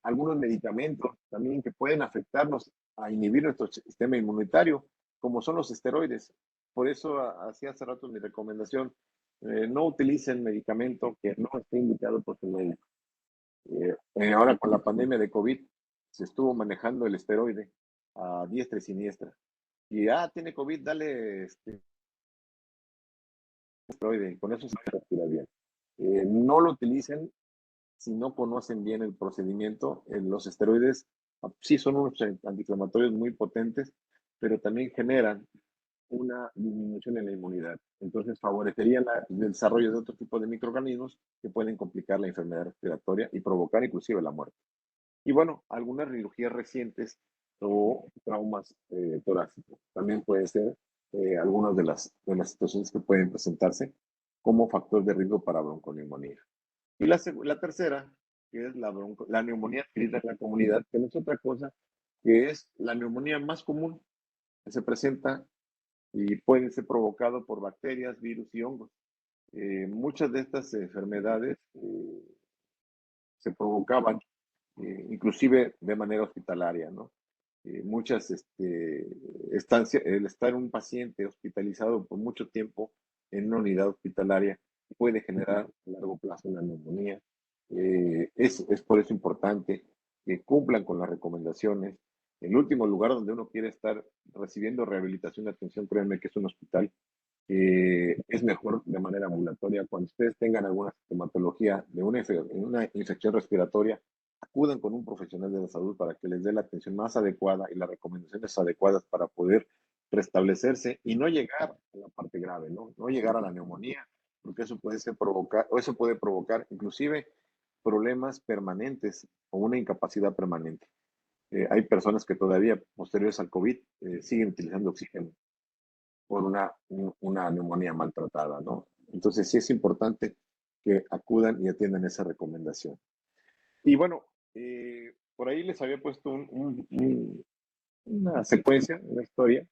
Algunos medicamentos también que pueden afectarnos a inhibir nuestro sistema inmunitario, como son los esteroides. Por eso hacía hace rato mi recomendación, no utilicen medicamento que no esté indicado por su médico. Ahora con la pandemia de COVID se estuvo manejando el esteroide a diestra y siniestra. Y, tiene COVID, dale esteroide, y con eso se respira bien. No lo utilicen si no conocen bien el procedimiento. Los esteroides sí son unos antiinflamatorios muy potentes, pero también generan una disminución en la inmunidad. Entonces favorecerían el desarrollo de otro tipo de microorganismos que pueden complicar la enfermedad respiratoria y provocar inclusive la muerte. Y bueno, algunas cirugías recientes o traumas torácicos. También puede ser algunas de las situaciones que pueden presentarse como factor de riesgo para bronconeumonía. Y la tercera, que es la neumonía adquirida en la comunidad, que no es otra cosa que es la neumonía más común que se presenta y puede ser provocado por bacterias, virus y hongos. Muchas de estas enfermedades se provocaban inclusive de manera hospitalaria, ¿no? Muchas estancias, el estar un paciente hospitalizado por mucho tiempo en una unidad hospitalaria puede generar a largo plazo una neumonía. Es por eso importante que cumplan con las recomendaciones. El último lugar donde uno quiere estar recibiendo rehabilitación y atención, créanme que es un hospital. Es mejor de manera ambulatoria. Cuando ustedes tengan alguna sintomatología de una infección respiratoria, acudan con un profesional de la salud para que les dé la atención más adecuada y las recomendaciones adecuadas para poder restablecerse y no llegar a la parte grave, ¿no? No llegar a la neumonía, porque eso puede provocar inclusive problemas permanentes o una incapacidad permanente. Hay personas que todavía, posteriores al COVID, siguen utilizando oxígeno. por una neumonía maltratada, ¿no? Entonces sí es importante que acudan y atiendan esa recomendación. Y bueno, por ahí les había puesto una secuencia, una historia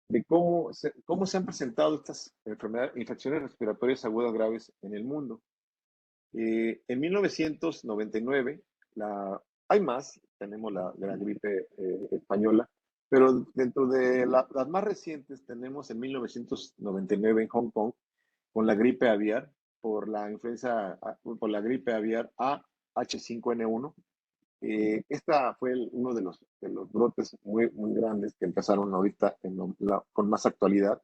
de cómo se han presentado estas enfermedades, infecciones respiratorias agudas graves en el mundo. En 1999, hay más, tenemos la gripe española, pero dentro de las más recientes tenemos en 1999 en Hong Kong con la gripe aviar por la gripe aviar AH5N1. Esta fue uno de los brotes muy grandes que empezaron ahorita con más actualidad.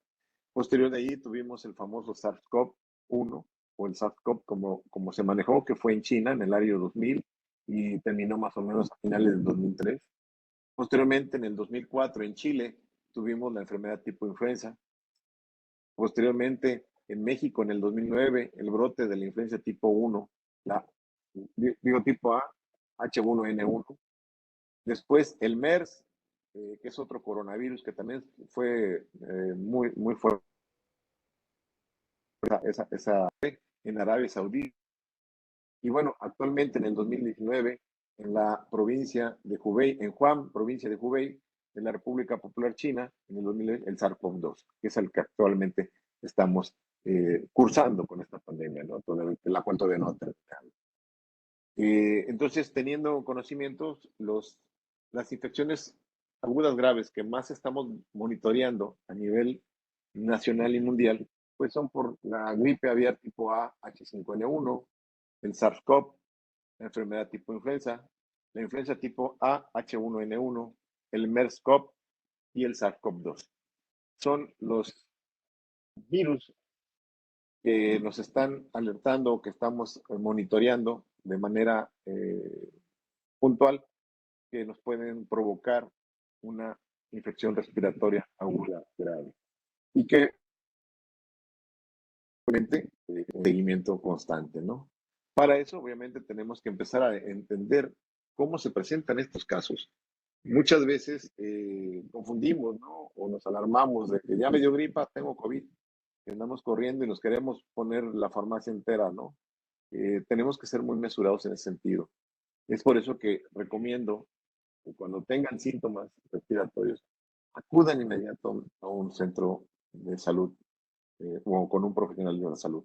Posterior de ahí tuvimos el famoso SARS-CoV-1 o el SARS-CoV como se manejó, que fue en China en el año 2000 y terminó más o menos a finales del 2003. Posteriormente, en el 2004 en Chile tuvimos la enfermedad tipo influenza. Posteriormente, en México en el 2009, el brote de la influenza tipo 1, tipo A, H1N1. Después el MERS, que es otro coronavirus que también fue muy fuerte en Arabia Saudita. Y bueno, actualmente en el 2019, en la provincia de Hubei, en Hunan, provincia de Hubei, en la República Popular China, en el 2009, el SARS-CoV-2, que es el que actualmente estamos cursando con esta pandemia, ¿no? La cual todavía no ha terminado. Entonces, teniendo conocimientos, las infecciones agudas graves que más estamos monitoreando a nivel nacional y mundial, pues son por la gripe aviar tipo A, H5N1, el SARS-CoV, la enfermedad tipo influenza, la influenza tipo A, H1N1, el MERS-CoV y el SARS-CoV-2. Son los virus que nos están alertando, que estamos monitoreando de manera puntual, que nos pueden provocar una infección respiratoria aguda grave. Y que, obviamente, un seguimiento constante, ¿no? Para eso, obviamente, tenemos que empezar a entender cómo se presentan estos casos. Muchas veces confundimos, ¿no? O nos alarmamos de que ya me dio gripa, tengo COVID, que andamos corriendo y nos queremos poner la farmacia entera, ¿no? Tenemos que ser muy mesurados en ese sentido. Es por eso que recomiendo que cuando tengan síntomas respiratorios, acudan inmediato a un centro de salud o con un profesional de la salud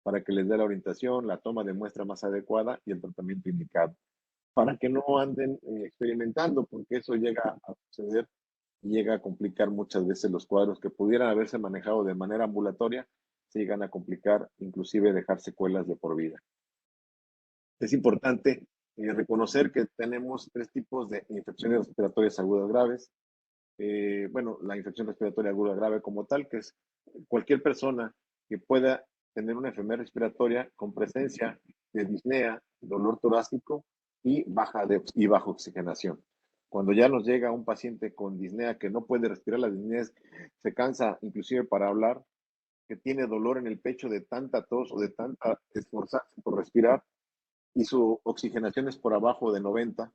para que les dé la orientación, la toma de muestra más adecuada y el tratamiento indicado, para que no anden experimentando, porque eso llega a suceder y llega a complicar muchas veces los cuadros que pudieran haberse manejado de manera ambulatoria, se llegan a complicar, inclusive dejar secuelas de por vida. Es importante reconocer que tenemos 3 tipos de infecciones respiratorias agudas graves. Bueno, la infección respiratoria aguda grave como tal, que es cualquier persona que pueda tener una enfermedad respiratoria con presencia de disnea, dolor torácico y baja oxigenación. Cuando ya nos llega un paciente con disnea que no puede respirar, la disnea se cansa inclusive para hablar, que tiene dolor en el pecho de tanta tos o de tanta esforzarse por respirar y su oxigenación es por abajo de 90.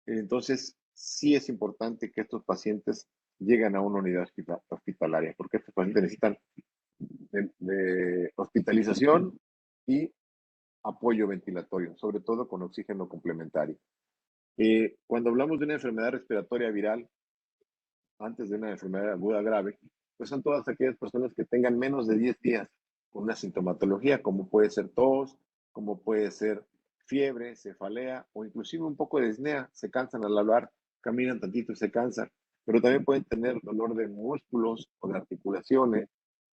Entonces, sí es importante que estos pacientes lleguen a una unidad hospitalaria, porque estos pacientes necesitan de hospitalización y apoyo ventilatorio, sobre todo con oxígeno complementario. Cuando hablamos de una enfermedad respiratoria viral, antes de una enfermedad aguda grave, pues son todas aquellas personas que tengan menos de 10 días con una sintomatología, como puede ser tos, como puede ser fiebre, cefalea o inclusive un poco de disnea, se cansan al hablar, caminan tantito y se cansan, pero también pueden tener dolor de músculos o de articulaciones,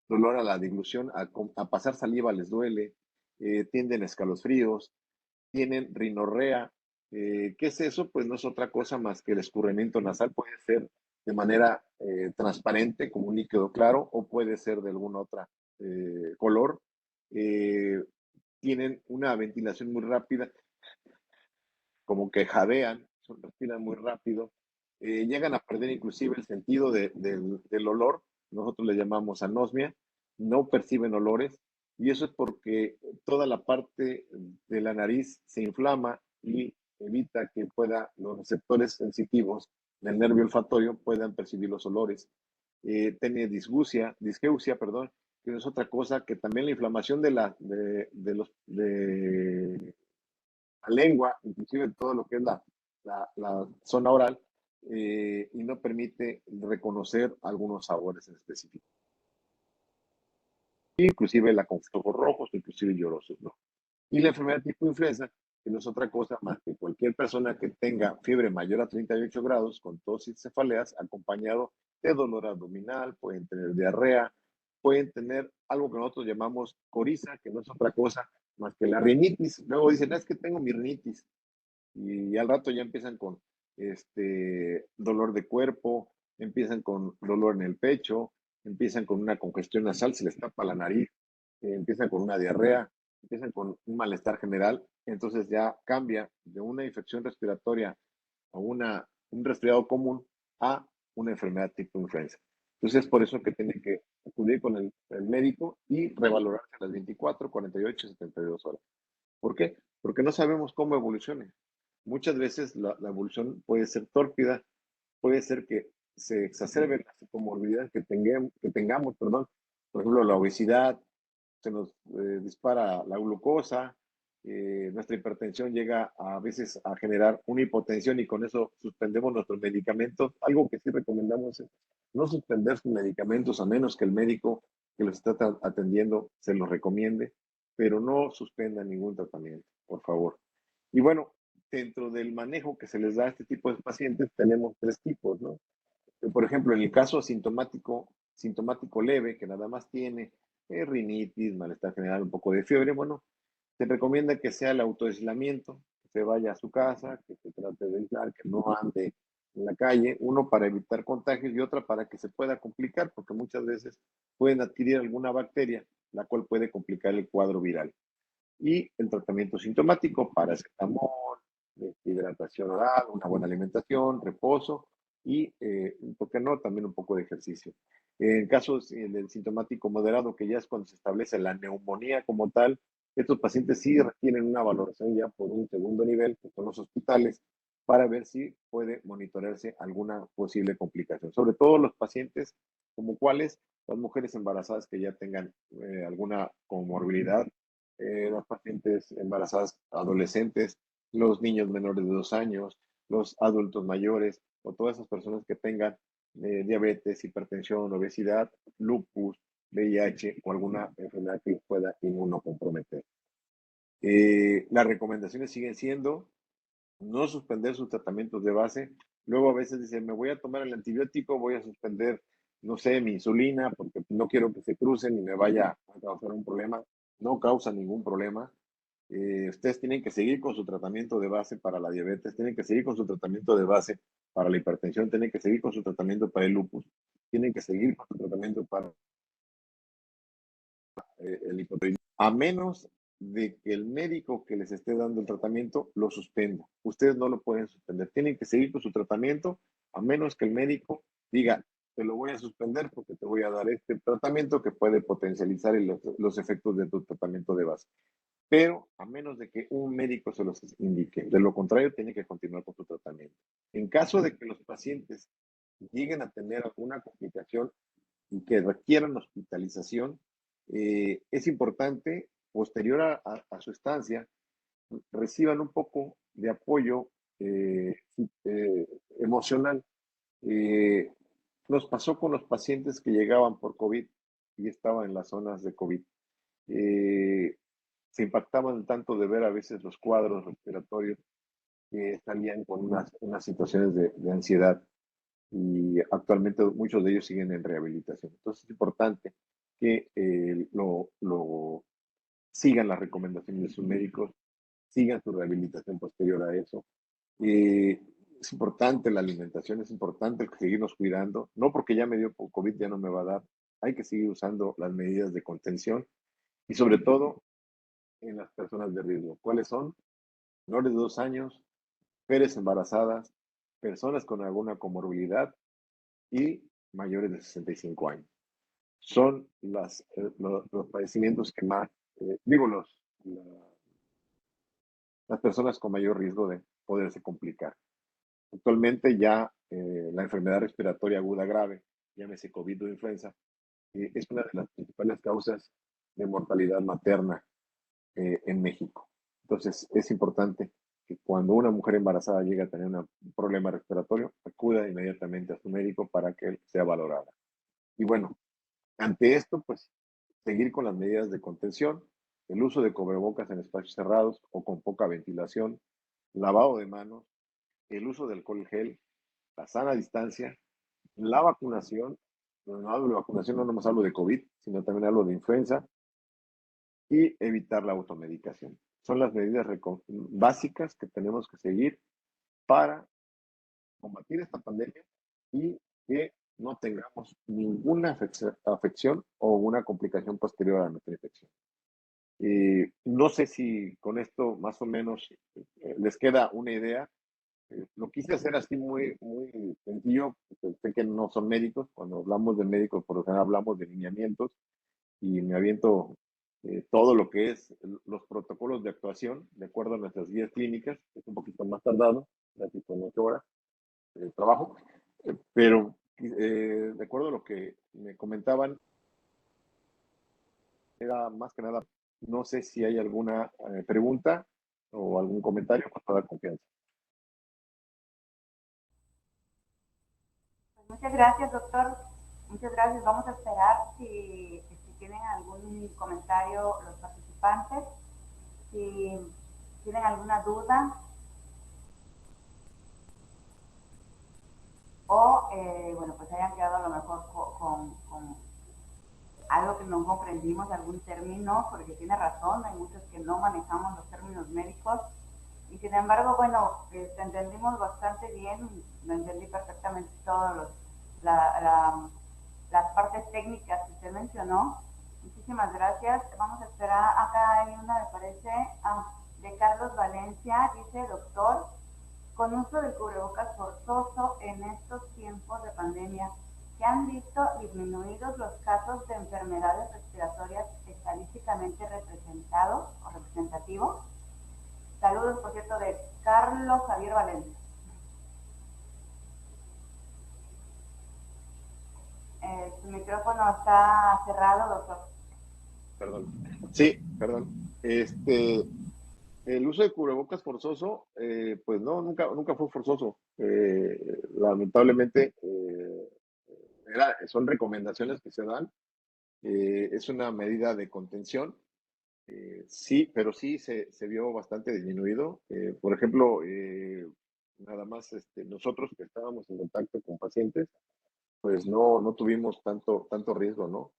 dolor a la deglución, a pasar saliva les duele, tienden a escalofríos, tienen rinorrea. ¿Qué es eso? Pues no es otra cosa más que el escurrimiento nasal, puede ser de manera transparente, como un líquido claro, o puede ser de alguna otra color. Eh, Tienen una ventilación muy rápida, como que jadean, respiran muy rápido, llegan a perder inclusive el sentido del olor, nosotros le llamamos anosmia, no perciben olores, y eso es porque toda la parte de la nariz se inflama y evita que los receptores sensitivos del nervio olfatorio puedan percibir los olores. tiene disgeusia, perdón, que no es otra cosa que también la inflamación de la lengua, inclusive todo lo que es la zona oral, y no permite reconocer algunos sabores en específico. Inclusive la con ojos rojos, inclusive llorosos, ¿no? Y la enfermedad tipo influenza, que no es otra cosa más que cualquier persona que tenga fiebre mayor a 38 grados con tos y cefaleas, acompañado de dolor abdominal, pueden tener diarrea, pueden tener algo que nosotros llamamos coriza, que no es otra cosa más que la rinitis. Luego dicen, es que tengo mi rinitis. Y al rato ya empiezan con dolor de cuerpo, empiezan con dolor en el pecho, empiezan con una congestión nasal, se les tapa la nariz, empiezan con una diarrea, empiezan con un malestar general, entonces ya cambia de una infección respiratoria a un resfriado común a una enfermedad tipo influenza. Entonces es por eso que tienen que acudir con el médico y revalorarse a las 24, 48, 72 horas. ¿Por qué? Porque no sabemos cómo evolucione. Muchas veces la evolución puede ser tórpida, puede ser que se exacerben las comorbilidades que tengamos, perdón. Por ejemplo, la obesidad, se nos dispara la glucosa, nuestra hipertensión llega a veces a generar una hipotensión y con eso suspendemos nuestros medicamentos. Algo que sí recomendamos es no suspender sus medicamentos a menos que el médico que los está atendiendo se los recomiende, pero no suspendan ningún tratamiento, por favor. Y bueno, dentro del manejo que se les da a este tipo de pacientes tenemos tres tipos, ¿no? Por ejemplo, en el caso sintomático leve, que nada más tiene rinitis, malestar general, un poco de fiebre, bueno, se recomienda que sea el autoaislamiento, que se vaya a su casa, que se trate de aislar, que no ande en la calle, uno para evitar contagios y otra para que se pueda complicar, porque muchas veces pueden adquirir alguna bacteria, la cual puede complicar el cuadro viral. Y el tratamiento sintomático, paracetamol, hidratación oral, una buena alimentación, reposo y, ¿por qué no?, también un poco de ejercicio. En casos del sintomático moderado, que ya es cuando se establece la neumonía como tal, estos pacientes sí requieren una valoración ya por un segundo nivel, que son los hospitales, para ver si puede monitorearse alguna posible complicación. Sobre todo los pacientes como cuáles, las mujeres embarazadas que ya tengan alguna comorbilidad, las pacientes embarazadas adolescentes, los niños menores de 2 años, los adultos mayores o todas esas personas que tengan diabetes, hipertensión, obesidad, lupus, VIH o alguna enfermedad que los pueda inmunocomprometer. Las recomendaciones siguen siendo no suspender sus tratamientos de base. Luego a veces dicen, me voy a tomar el antibiótico, voy a suspender, no sé, mi insulina porque no quiero que se crucen y me vaya a causar un problema. No causa ningún problema. Ustedes tienen que seguir con su tratamiento de base para la diabetes, tienen que seguir con su tratamiento de base para la hipertensión, tienen que seguir con su tratamiento para el lupus, tienen que seguir con su tratamiento para el hipotiroidismo, a menos de que el médico que les esté dando el tratamiento lo suspenda. Ustedes no lo pueden suspender, tienen que seguir con su tratamiento, a menos que el médico diga, te lo voy a suspender porque te voy a dar este tratamiento que puede potencializar los efectos de tu tratamiento de base. Pero a menos de que un médico se los indique. De lo contrario, tiene que continuar con su tratamiento. En caso de que los pacientes lleguen a tener alguna complicación y que requieran hospitalización, es importante, posterior a su estancia, reciban un poco de apoyo emocional. Eh, Nos pasó con los pacientes que llegaban por COVID y estaban en las zonas de COVID. Se impactaban tanto de ver a veces los cuadros respiratorios que salían con unas situaciones de ansiedad y actualmente muchos de ellos siguen en rehabilitación. Entonces es importante que sigan las recomendaciones de sus médicos, sigan su rehabilitación posterior a eso. Es importante la alimentación, es importante seguirnos cuidando, no porque ya me dio COVID ya no me va a dar, hay que seguir usando las medidas de contención y sobre todo en las personas de riesgo. ¿Cuáles son? Menores de 2 años, mujeres embarazadas, personas con alguna comorbilidad y mayores de 65 años. Son los padecimientos que más, las personas con mayor riesgo de poderse complicar. Actualmente ya la enfermedad respiratoria aguda grave llámese COVID o influenza, es una de las principales causas de mortalidad materna en México. Entonces, es importante que cuando una mujer embarazada llega a tener un problema respiratorio, acuda inmediatamente a su médico para que sea valorada. Y bueno, ante esto, pues, seguir con las medidas de contención, el uso de cubrebocas en espacios cerrados o con poca ventilación, lavado de manos, el uso de alcohol gel, la sana distancia, la vacunación. No hablo de vacunación, no nomás hablo de COVID, sino también hablo de influenza, y evitar la automedicación. Son las medidas básicas que tenemos que seguir para combatir esta pandemia y que no tengamos ninguna afección o una complicación posterior a nuestra infección. No sé si con esto más o menos les queda una idea. Lo quise hacer así muy, muy sencillo, porque sé que no son médicos. Cuando hablamos de médicos, por lo general hablamos de lineamientos y me aviento todo lo que es los protocolos de actuación de acuerdo a nuestras guías clínicas. Es un poquito más tardado, casi con 8 horas de trabajo, pero de acuerdo a lo que me comentaban, era más que nada, no sé si hay alguna pregunta o algún comentario con toda confianza. Pues muchas gracias, doctor. Muchas gracias. Vamos a esperar si tienen algún comentario los participantes, si tienen alguna duda o, bueno, pues hayan quedado a lo mejor con algo que no comprendimos, algún término, porque tiene razón, hay muchos que no manejamos los términos médicos y sin embargo, bueno, entendimos bastante bien, lo entendí perfectamente todos las partes técnicas que usted mencionó. Muchísimas gracias. Vamos a esperar, acá hay una, me parece, de Carlos Valencia, dice: doctor, con uso del cubrebocas forzoso en estos tiempos de pandemia, ¿se han visto disminuidos los casos de enfermedades respiratorias estadísticamente representados o representativos? Saludos, por cierto, de Carlos Javier Valencia. Su micrófono está cerrado, doctor. Perdón. Sí, perdón. El uso de cubrebocas forzoso, pues no, nunca fue forzoso. Lamentablemente, son recomendaciones que se dan. Es una medida de contención. Sí, pero sí se vio bastante disminuido. Por ejemplo, nada más nosotros que estábamos en contacto con pacientes, pues no tuvimos tanto riesgo, ¿no?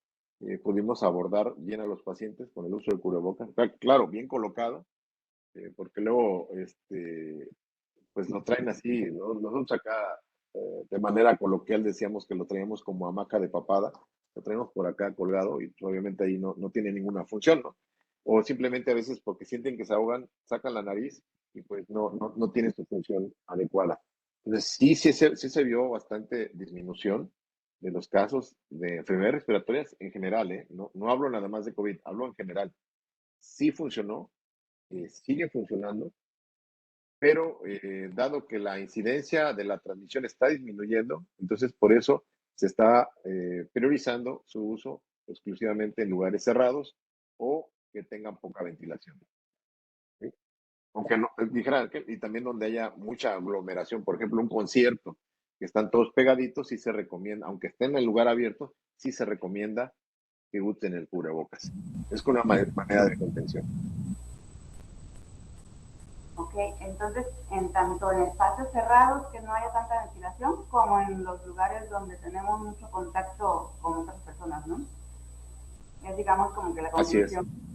Pudimos abordar bien a los pacientes con el uso de cubrebocas. Claro, bien colocado, porque luego, pues lo traen así, ¿no? Nosotros acá, de manera coloquial decíamos que lo traíamos como hamaca de papada, lo traemos por acá colgado y pues, obviamente ahí no tiene ninguna función, ¿no? O simplemente a veces porque sienten que se ahogan, sacan la nariz y pues no tiene su función adecuada. Entonces sí se vio bastante disminución de los casos de enfermedades respiratorias en general, ¿eh? No hablo nada más de COVID, hablo en general. Sí funcionó, sigue funcionando, pero dado que la incidencia de la transmisión está disminuyendo, entonces por eso se está priorizando su uso exclusivamente en lugares cerrados o que tengan poca ventilación, ¿sí? Aunque no, dijera, y también donde haya mucha aglomeración, por ejemplo, un concierto, que están todos pegaditos, sí se recomienda, aunque estén en el lugar abierto, sí se recomienda que usen el cubrebocas. Es una manera de contención. Ok, entonces, tanto en espacios cerrados que no haya tanta ventilación, como en los lugares donde tenemos mucho contacto con otras personas, ¿no? Es, digamos, como que la Así es. conclusión.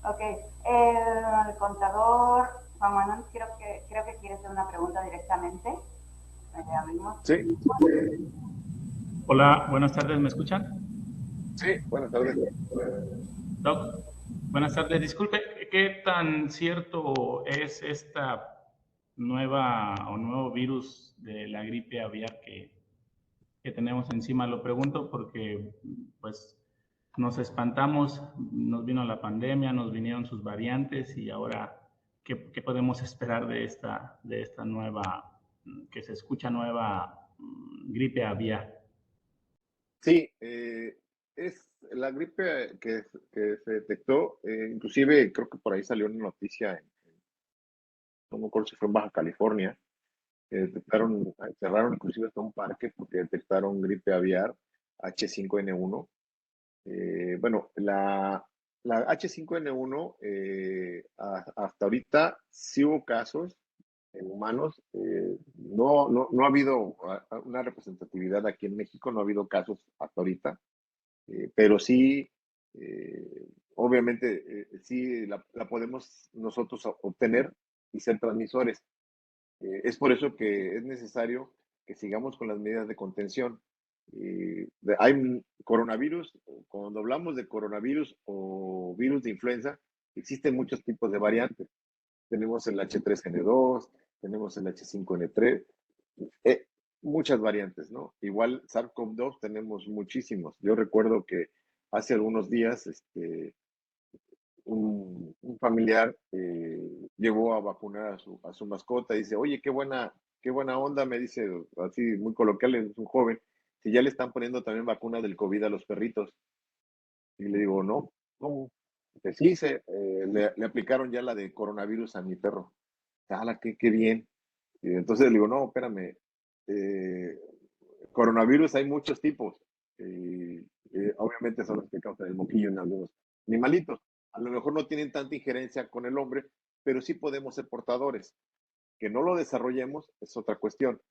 Ok, el contador Juan Manuel creo que quiere hacer una pregunta directamente. Abrimos. Sí, Hola, buenas tardes, ¿me escuchan? sí, buenas tardes. Doc, buenas tardes. Disculpe, ¿qué tan cierto es esta nuevo virus de la gripe aviar que tenemos encima? Lo pregunto porque, pues, nos espantamos, nos vino la pandemia, nos vinieron sus variantes y ahora, ¿qué podemos esperar de esta nueva, que se escucha nueva gripe aviar? Sí, es la gripe que se detectó, inclusive creo que por ahí salió una noticia, no me acuerdo si fue en Baja California, que detectaron, cerraron inclusive hasta un parque porque detectaron gripe aviar H5N1. Bueno, la H5N1 hasta ahorita sí hubo casos en humanos. No ha habido una representatividad aquí en México, no ha habido casos hasta ahorita, pero sí, obviamente, sí la podemos nosotros obtener y ser transmisores. Es por eso que es necesario que sigamos con las medidas de contención. Hay coronavirus, cuando hablamos de coronavirus o virus de influenza, existen muchos tipos de variantes. Tenemos el H3N2, tenemos el H5N3, eh, muchas variantes, ¿no? Igual SARS-CoV-2 tenemos muchísimos. Yo recuerdo que hace algunos días, un familiar llevó a vacunar a su mascota y dice, oye, qué buena onda, me dice así muy coloquial, es un joven, si ya le están poniendo también vacuna del COVID a los perritos. Y le digo, no, ¿cómo? Dice, sí, le aplicaron ya la de coronavirus a mi perro. ¡Hala, qué bien! Y entonces le digo, no, espérame, eh, coronavirus hay muchos tipos. Y, obviamente son los que causan el moquillo en algunos animalitos. A lo mejor no tienen tanta injerencia con el hombre, pero sí podemos ser portadores. Que no lo desarrollemos es otra cuestión.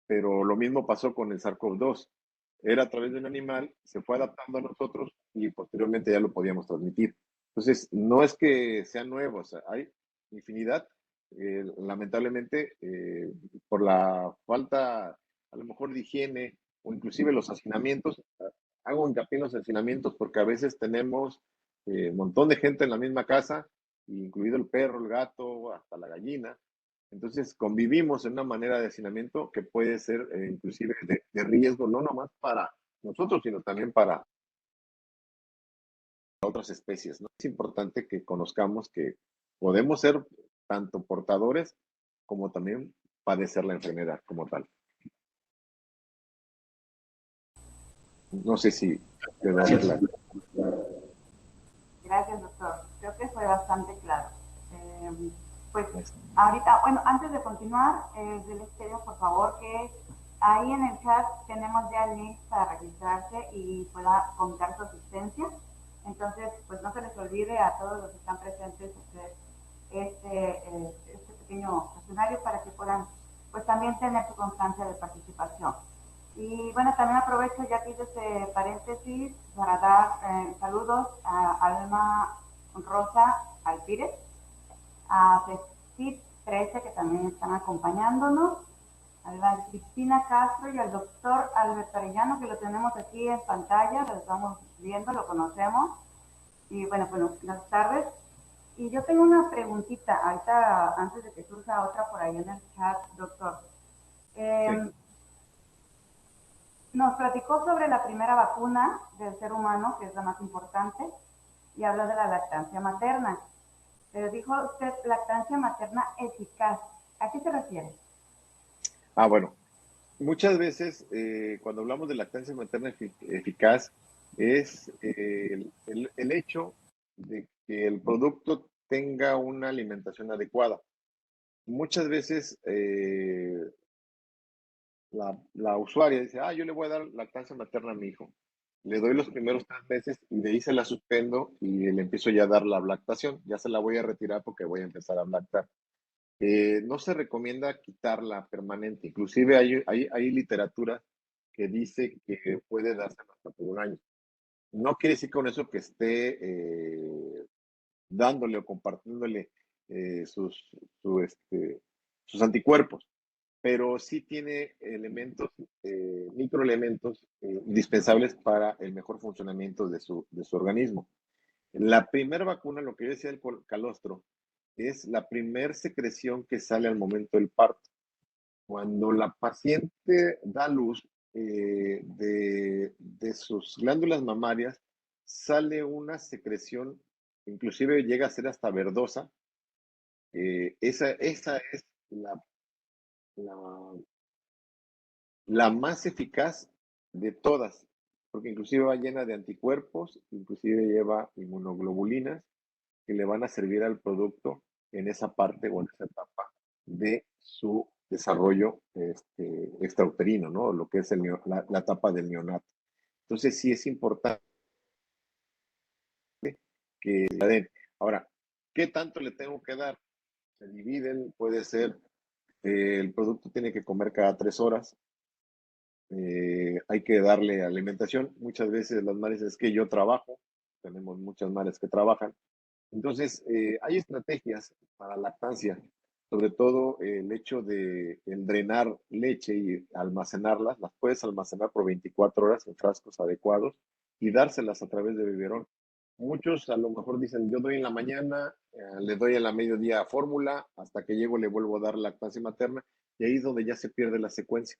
Pero lo mismo pasó con el SARS-CoV-2. Era a través de un animal, se fue adaptando a nosotros y posteriormente ya lo podíamos transmitir. Entonces, no es que sean nuevos, hay infinidad. Lamentablemente, por la falta, a lo mejor, de higiene o inclusive los hacinamientos, hago hincapié en los hacinamientos porque a veces tenemos un montón de gente en la misma casa, incluido el perro, el gato, hasta la gallina. Entonces convivimos en una manera de hacinamiento que puede ser inclusive de riesgo, no nomás para nosotros, sino también para otras especies, ¿no? Es importante que conozcamos que podemos ser tanto portadores como también padecer la enfermedad como tal. No sé si quedó Gracias. claro. Gracias, doctor. Creo que fue bastante claro. Pues ahorita, bueno, antes de continuar, yo les pido por favor que ahí en el chat tenemos ya el link para registrarse y pueda comentar su asistencia. Entonces, pues no se les olvide a todos los que están presentes hacer este pequeño cuestionario para que puedan, pues también tener su constancia de participación. Y bueno, también aprovecho ya que hice este paréntesis para dar saludos a Alma Rosa Alpírez, a Cecit 13 que también están acompañándonos, a la Cristina Castro y al doctor Alberto Arellano, que lo tenemos aquí en pantalla, lo estamos viendo, lo conocemos. Y bueno, buenas tardes. Y yo tengo una preguntita, ahorita antes de que surja otra por ahí en el chat, doctor. Sí. Nos platicó sobre la primera vacuna del ser humano, que es la más importante, y habló de la lactancia materna. Pero dijo usted lactancia materna eficaz. ¿A qué se refiere? Bueno, muchas veces cuando hablamos de lactancia materna eficaz es el hecho de que el producto tenga una alimentación adecuada. Muchas veces la usuaria dice, yo le voy a dar lactancia materna a mi hijo. Le doy los primeros 3 meses y de ahí se la suspendo y le empiezo ya a dar la lactación. Ya se la voy a retirar porque voy a empezar a lactar. No se recomienda quitarla permanente. Inclusive hay literatura que dice que puede darse hasta por un año. No quiere decir con eso que esté dándole o compartiéndole eh, sus, sus anticuerpos, pero sí tiene elementos, microelementos indispensables para el mejor funcionamiento de su organismo. La primera vacuna, lo que yo decía del calostro, es la primera secreción que sale al momento del parto. Cuando la paciente da luz de sus glándulas mamarias, sale una secreción, inclusive llega a ser hasta verdosa. Esa es la, la más eficaz de todas, porque inclusive va llena de anticuerpos, inclusive lleva inmunoglobulinas que le van a servir al producto en esa parte o en esa etapa de su desarrollo extrauterino, ¿no? Lo que es la etapa del neonato. Entonces sí es importante que la den. Ahora, ¿qué tanto le tengo que dar? Se dividen, puede ser, el producto tiene que comer cada 3 horas, hay que darle alimentación. Muchas veces las madres es que yo trabajo, tenemos muchas madres que trabajan, entonces hay estrategias para lactancia, sobre todo el hecho de el drenar leche y almacenarlas, las puedes almacenar por 24 horas en frascos adecuados y dárselas a través de biberón. Muchos a lo mejor dicen, yo doy en la mañana, le doy a la mediodía fórmula, hasta que llego le vuelvo a dar lactancia materna, y ahí es donde ya se pierde la secuencia.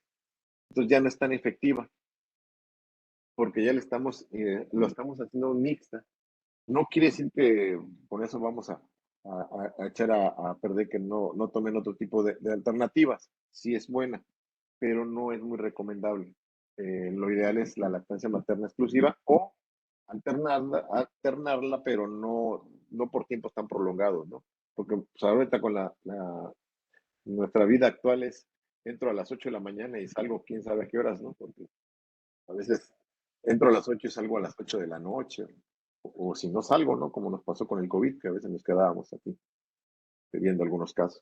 Entonces ya no es tan efectiva, porque ya lo estamos haciendo mixta. No quiere decir que con eso vamos a echar a perder que no tomen otro tipo de alternativas. Sí es buena, pero no es muy recomendable. Lo ideal es la lactancia materna exclusiva o alternarla, pero no por tiempos tan prolongados, ¿no? Porque pues, ahorita con nuestra vida actual entro a las 8 de la mañana y salgo quién sabe a qué horas, ¿no? Porque a veces entro a las 8 y salgo a las 8 de la noche, o si no salgo, ¿no? Como nos pasó con el COVID, que a veces nos quedábamos aquí viendo algunos casos.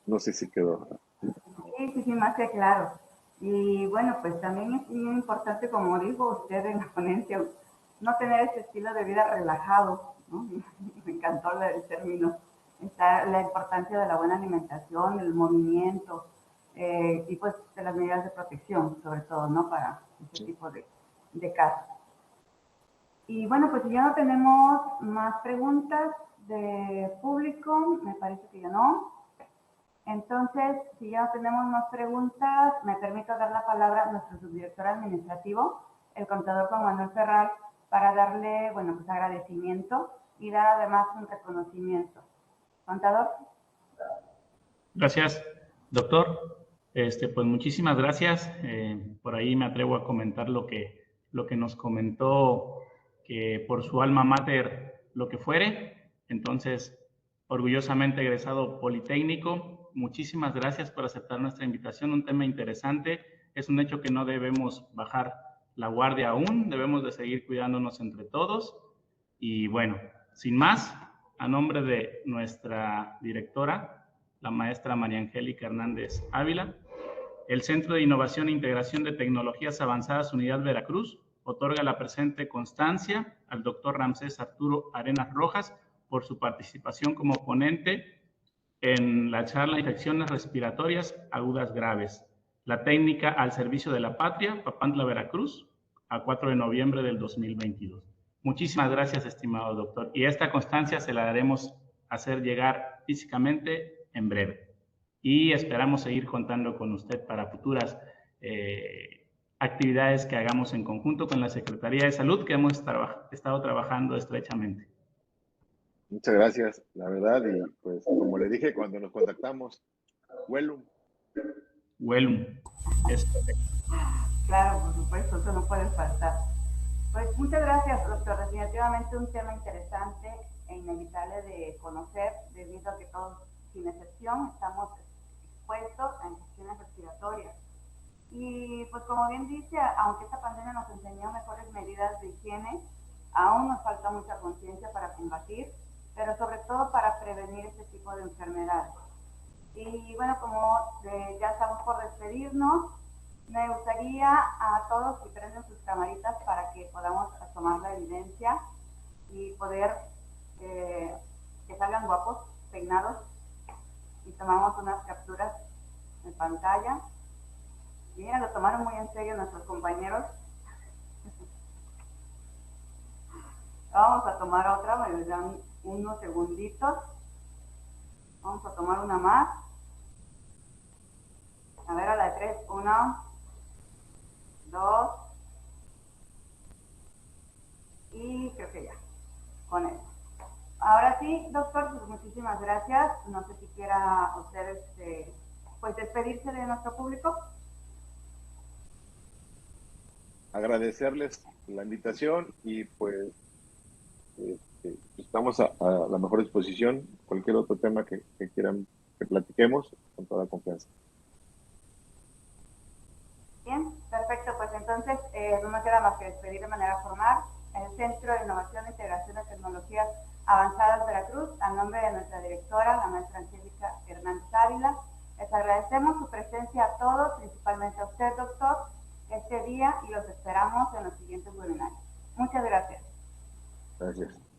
No sé si quedó. Sí, más que claro. Y bueno, pues también es muy importante, como dijo usted en la ponencia, no tener ese estilo de vida relajado, ¿no? Me encantó el término. Está la importancia de la buena alimentación, el movimiento y pues de las medidas de protección, sobre todo, ¿no? Para este tipo de casos. Y bueno, pues si ya no tenemos más preguntas de público, me parece que ya no. Entonces, si ya no tenemos más preguntas, me permito dar la palabra a nuestro subdirector administrativo, el contador Juan Manuel Ferral, para darle, bueno, pues agradecimiento y dar además un reconocimiento. Contador. Gracias, doctor. Pues muchísimas gracias. Por ahí me atrevo a comentar lo que nos comentó, que por su alma mater lo que fuere. Entonces, orgullosamente egresado Politécnico, muchísimas gracias por aceptar nuestra invitación. Un tema interesante. Es un hecho que no debemos bajar la guardia aún, debemos de seguir cuidándonos entre todos. Y bueno, sin más, a nombre de nuestra directora, la maestra María Angélica Hernández Ávila, el Centro de Innovación e Integración de Tecnologías Avanzadas Unidad Veracruz otorga la presente constancia al doctor Ramsés Arturo Arenas Rojas por su participación como ponente en la charla Infecciones Respiratorias Agudas Graves, la técnica al servicio de la patria, Papantla, Veracruz, a 4 de noviembre del 2022. Muchísimas gracias, estimado doctor. Y esta constancia se la daremos a hacer llegar físicamente en breve. Y esperamos seguir contando con usted para futuras actividades que hagamos en conjunto con la Secretaría de Salud, que hemos estado trabajando estrechamente. Muchas gracias, la verdad, y pues como le dije cuando nos contactamos, Welum. Claro, por supuesto, eso no puede faltar. Pues muchas gracias, doctor. Definitivamente un tema interesante e inevitable de conocer, debido a que todos, sin excepción, estamos expuestos a infecciones respiratorias. Y pues como bien dice, aunque esta pandemia nos enseñó mejores medidas de higiene, aún nos falta mucha conciencia para combatir, pero sobre todo para prevenir este tipo de enfermedades. Y bueno, como ya estamos por despedirnos, me gustaría a todos que prenden sus camaritas para que podamos tomar la evidencia y poder que salgan guapos, peinados, y tomamos unas capturas en pantalla. Mira, lo tomaron muy en serio nuestros compañeros. Vamos a tomar otra, me dan unos segunditos. Vamos a tomar una más. A ver, a la de 3. 1, 2. Y creo que ya. Con eso. Ahora sí, doctor, pues muchísimas gracias. No sé si quiera usted pues despedirse de nuestro público. agradecerles la invitación y pues estamos a la mejor disposición. Cualquier otro tema que quieran que platiquemos, con toda confianza. Bien, perfecto. Pues entonces no me queda más que despedir de manera formal el Centro de Innovación e Integración de Tecnologías Avanzadas Veracruz, a nombre de nuestra directora, la maestra Angélica Hernández Ávila. Les agradecemos su presencia a todos, principalmente a usted, doctor, este día, y los esperamos en los siguientes webinarios. Muchas gracias. Gracias.